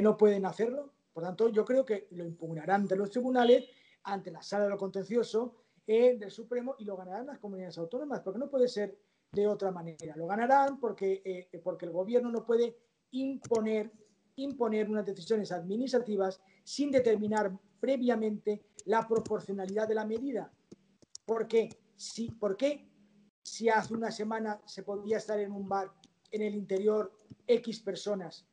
no pueden hacerlo? Por tanto, yo creo que lo impugnarán ante los tribunales, ante la sala de lo contencioso del Supremo, y lo ganarán las comunidades autónomas, porque no puede ser de otra manera. Lo ganarán porque el gobierno no puede imponer unas decisiones administrativas sin determinar previamente la proporcionalidad de la medida. ¿Por qué? Si hace una semana se podía estar en un bar en el interior X personas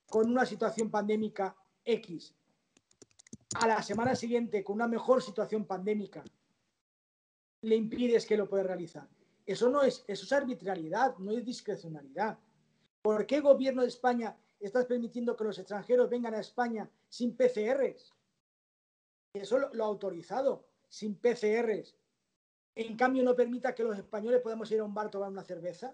con una situación pandémica X, a la semana siguiente con una mejor situación pandémica le impides que lo pueda realizar? Eso es arbitrariedad, no es discrecionalidad. ¿Por qué gobierno de España estás permitiendo que los extranjeros vengan a España sin PCRs? Eso lo ha autorizado, sin PCRs. En cambio, no permita que los españoles podamos ir a un bar a tomar una cerveza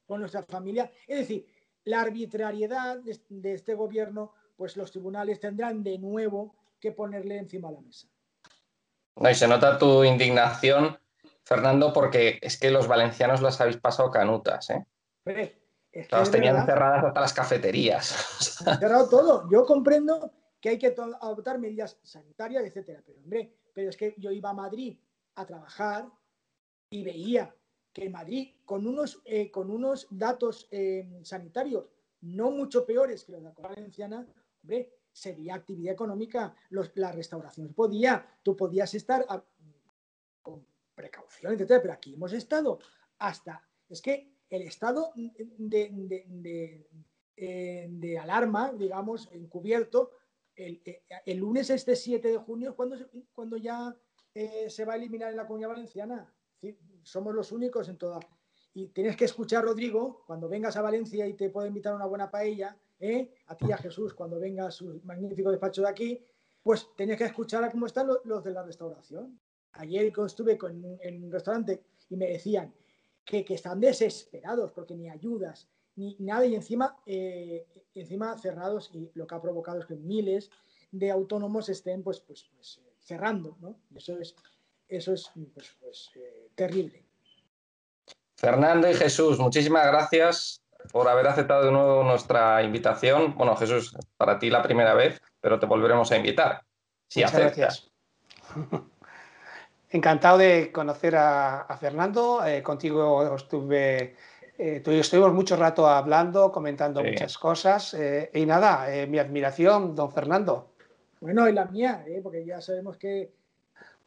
con nuestra familia. Es decir, la arbitrariedad de este gobierno, pues los tribunales tendrán de nuevo que ponerle encima de la mesa. No, y se nota tu indignación, Fernando, porque es que los valencianos las habéis pasado canutas, ¿eh? Las tenían cerradas hasta las cafeterías. Han cerrado todo. Yo comprendo que hay que adoptar medidas sanitarias, etcétera, pero es que yo iba a Madrid a trabajar y veía que en Madrid, con unos datos sanitarios no mucho peores que los de la Comunidad Valenciana, hombre, sería actividad económica, la restauración tú podías estar con precaución, etcétera, pero aquí hemos estado es que el estado de alarma, digamos, encubierto, el lunes 7 de junio es cuando ya se va a eliminar en la Comunidad Valenciana. ¿Sí? Somos los únicos en toda. Y tienes que escuchar, Rodrigo, cuando vengas a Valencia y te puedo invitar a una buena paella, a ti y a Jesús, cuando venga a su magnífico despacho de aquí, pues tienes que escuchar a cómo están los de la restauración. Ayer estuve en un restaurante y me decían, que están desesperados porque ni ayudas, ni nada, y encima cerrados, y lo que ha provocado es que miles de autónomos estén pues cerrando, ¿no? Eso es terrible. Fernando y Jesús, muchísimas gracias por haber aceptado de nuevo nuestra invitación. Bueno, Jesús, para ti la primera vez, pero te volveremos a invitar. Si Muchas aceptas. Gracias. Encantado de conocer a Fernando. Contigo estuvimos mucho rato hablando, comentando muchas cosas. Y nada, mi admiración, don Fernando. Bueno, y la mía, porque ya sabemos que,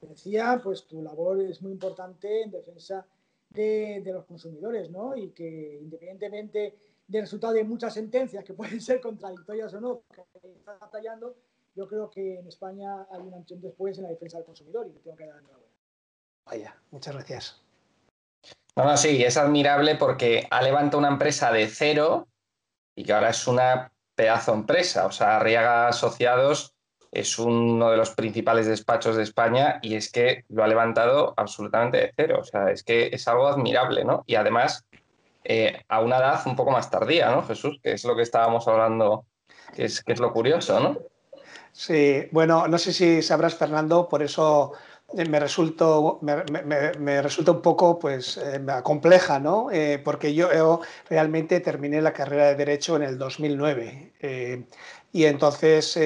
decía, pues tu labor es muy importante en defensa de los consumidores, ¿no? Y que independientemente del resultado de muchas sentencias que pueden ser contradictorias o no, que están batallando, yo creo que en España hay un antes y un después en la defensa del consumidor y te tengo que dar enhorabuena. Vaya, muchas gracias. No, sí, es admirable porque ha levantado una empresa de cero y que ahora es una pedazo empresa. O sea, Arriaga Asociados es uno de los principales despachos de España y es que lo ha levantado absolutamente de cero. O sea, es que es algo admirable, ¿no? Y además, a una edad un poco más tardía, ¿no, Jesús? Que es lo que estábamos hablando, que es lo curioso, ¿no? Sí, bueno, no sé si sabrás, Fernando, por eso me resulta un poco compleja, ¿no? Porque yo realmente terminé la carrera de Derecho en el 2009 y entonces,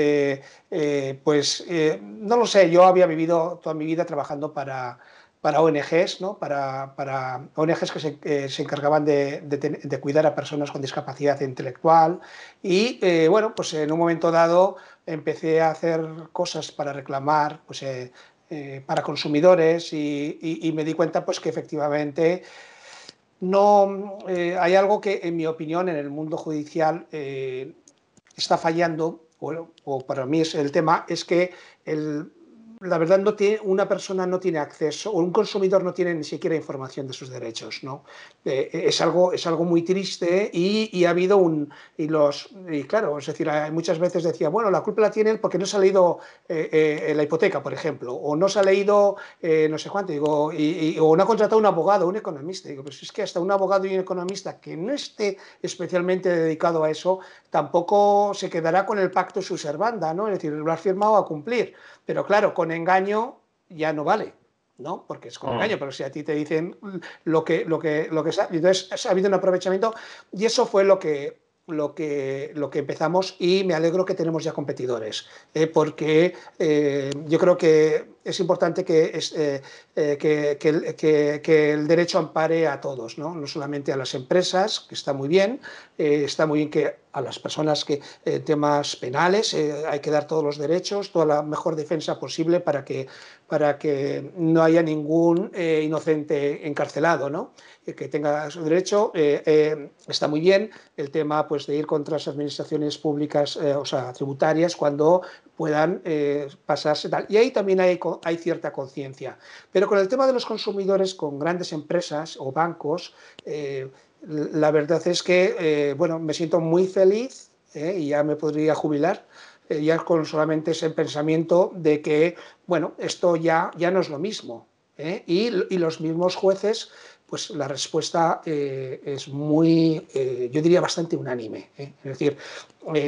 no lo sé, yo había vivido toda mi vida trabajando para ONGs, ¿no? para ONGs que se encargaban de cuidar a personas con discapacidad intelectual y, bueno, pues en un momento dado empecé a hacer cosas para reclamar para consumidores y me di cuenta pues que efectivamente no hay algo que, en mi opinión, en el mundo judicial está fallando, o para mí el tema es que la verdad una persona no tiene acceso, o un consumidor no tiene ni siquiera información de sus derechos, ¿no? Es algo muy triste y ha habido y claro, es decir, muchas veces decía, bueno, la culpa la tiene él porque no se ha leído la hipoteca, por ejemplo, o no se ha leído no sé cuánto, digo, o no ha contratado un abogado o un economista. Digo, pues es que hasta un abogado y un economista que no esté especialmente dedicado a eso, tampoco se quedará con el pacto su servanda, ¿no? Es decir, lo has firmado a cumplir. Pero claro, con engaño ya no vale, ¿no? Porque es con engaño, pero si a ti te dicen lo que entonces ha habido un aprovechamiento y eso fue lo que empezamos y me alegro que tenemos ya competidores, porque yo creo que es importante que el derecho ampare a todos, no solamente a las empresas, que está muy bien que a las personas que temas penales hay que dar todos los derechos, toda la mejor defensa posible para que no haya ningún inocente encarcelado, ¿no? Que tenga su derecho. Está muy bien el tema pues, de ir contra las administraciones públicas, tributarias, cuando puedan pasarse tal. Y ahí también hay cierta conciencia. Pero con el tema de los consumidores, con grandes empresas o bancos, la verdad es que me siento muy feliz y ya me podría jubilar ya con solamente ese pensamiento de que esto ya no es lo mismo y los mismos jueces, pues la respuesta es muy, yo diría bastante unánime. Es decir,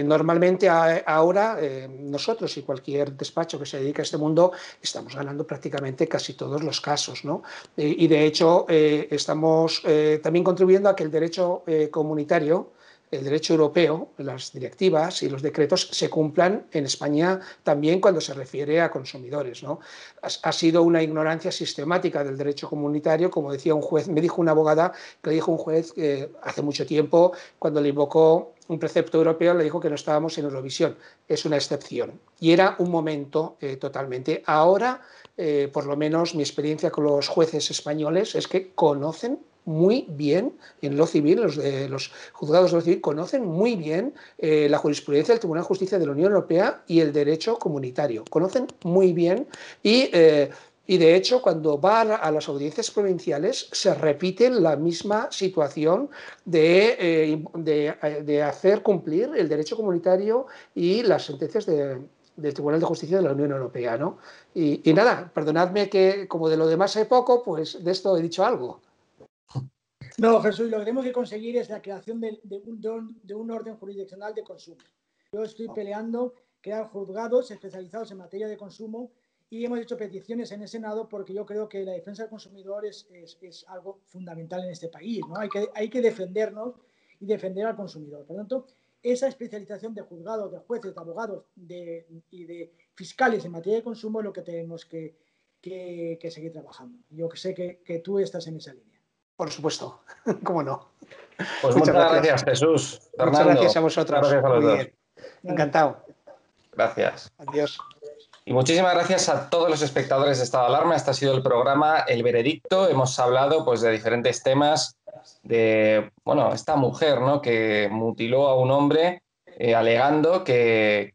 normalmente ahora nosotros y cualquier despacho que se dedique a este mundo estamos ganando prácticamente casi todos los casos, ¿no? Y de hecho estamos también contribuyendo a que el derecho comunitario, el derecho europeo, las directivas y los decretos se cumplan en España también cuando se refiere a consumidores, ¿no? Ha sido una ignorancia sistemática del derecho comunitario, como decía un juez, me dijo una abogada que le dijo un juez hace mucho tiempo, cuando le invocó un precepto europeo, le dijo que no estábamos en Eurovisión, es una excepción. Y era un momento totalmente. Ahora, por lo menos mi experiencia con los jueces españoles es que conocen muy bien en lo civil, los juzgados de lo civil conocen muy bien la jurisprudencia del Tribunal de Justicia de la Unión Europea y el derecho comunitario. Conocen muy bien y de hecho cuando va a las audiencias provinciales se repite la misma situación de hacer cumplir el derecho comunitario y las sentencias del Tribunal de Justicia de la Unión Europea, ¿no? Y nada, perdonadme que como de lo demás hay poco, pues de esto he dicho algo. No, Jesús, lo que tenemos que conseguir es la creación de un orden jurisdiccional de consumo. Yo estoy peleando crear juzgados especializados en materia de consumo y hemos hecho peticiones en el Senado porque yo creo que la defensa del consumidor es algo fundamental en este país, ¿no? Hay que defendernos y defender al consumidor. Por lo tanto, esa especialización de juzgados, de jueces, de abogados y de fiscales en materia de consumo es lo que tenemos que seguir trabajando. Yo sé que tú estás en esa línea. Por supuesto, cómo no. Pues muchas gracias, Jesús. Fernando, muchas gracias a vosotros. Gracias a los dos. Bien. Encantado. Gracias. Adiós. Y muchísimas gracias a todos los espectadores de Estado de Alarma. Este ha sido el programa El Veredicto. Hemos hablado pues, de diferentes temas de, bueno, esta mujer, ¿no?, que mutiló a un hombre alegando que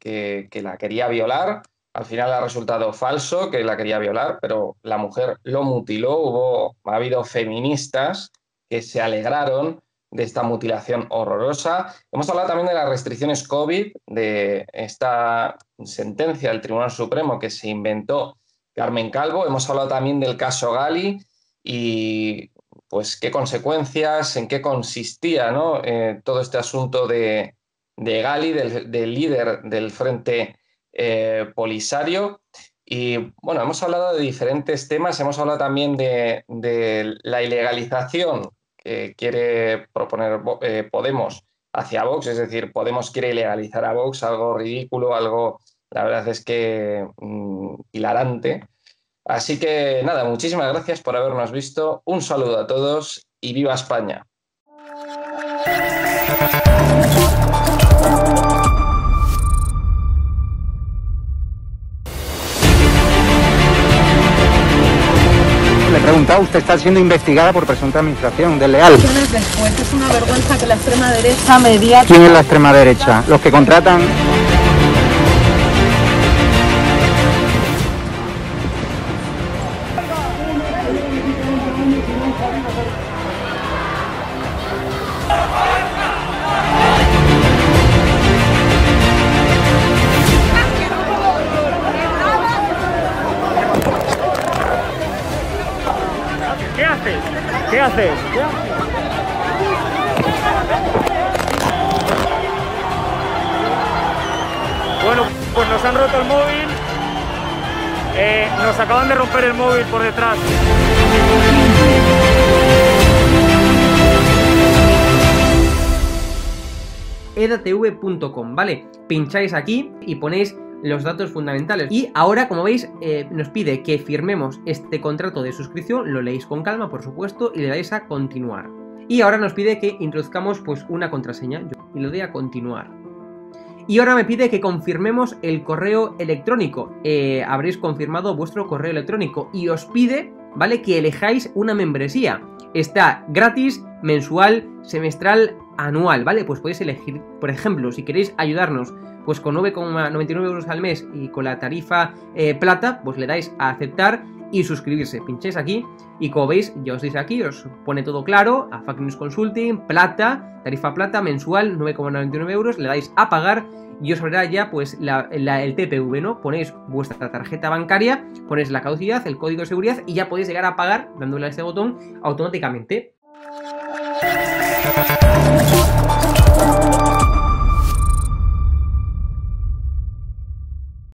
la quería violar. Al final ha resultado falso que la quería violar, pero la mujer lo mutiló. Ha habido feministas que se alegraron de esta mutilación horrorosa. Hemos hablado también de las restricciones COVID, de esta sentencia del Tribunal Supremo que se inventó Carmen Calvo. Hemos hablado también del caso Gali y pues qué consecuencias, en qué consistía, ¿no?, todo este asunto de Gali, del líder del Frente Polisario. Y bueno, hemos hablado de diferentes temas. Hemos hablado también de la ilegalización que quiere proponer Podemos hacia Vox, es decir, Podemos quiere ilegalizar a Vox, algo ridículo, algo, la verdad es que hilarante. Así que nada, muchísimas gracias por habernos visto, un saludo a todos y ¡viva España! Le he preguntado, usted está siendo investigada por presunta administración desleal. Después es una vergüenza que la extrema derecha mediática... ¿Quién es la extrema derecha? Los que contratan... ¿Qué haces? ¿Qué haces? Bueno, pues nos han roto el móvil. Nos acaban de romper el móvil por detrás. edatv.com, ¿vale? Pincháis aquí y ponéis los datos fundamentales. Y ahora, como veis, nos pide que firmemos este contrato de suscripción, lo leéis con calma, por supuesto, y le dais a continuar. Y ahora nos pide que introduzcamos pues una contraseña, y le doy a continuar. Y ahora me pide que confirmemos el correo electrónico. Habréis confirmado vuestro correo electrónico y os pide, ¿vale?, que elijáis una membresía. Está gratis, mensual, semestral, anual, ¿vale? Pues podéis elegir, por ejemplo, si queréis ayudarnos pues con 9,99 euros al mes y con la tarifa plata, pues le dais a aceptar y suscribirse. Pincháis aquí y como veis, ya os dice aquí, os pone todo claro, a Fact News Consulting, plata, tarifa plata, mensual, 9,99 euros, le dais a pagar y os abrirá ya pues el TPV, ¿no? Ponéis vuestra tarjeta bancaria, ponéis la caducidad, el código de seguridad y ya podéis llegar a pagar dándole a este botón automáticamente.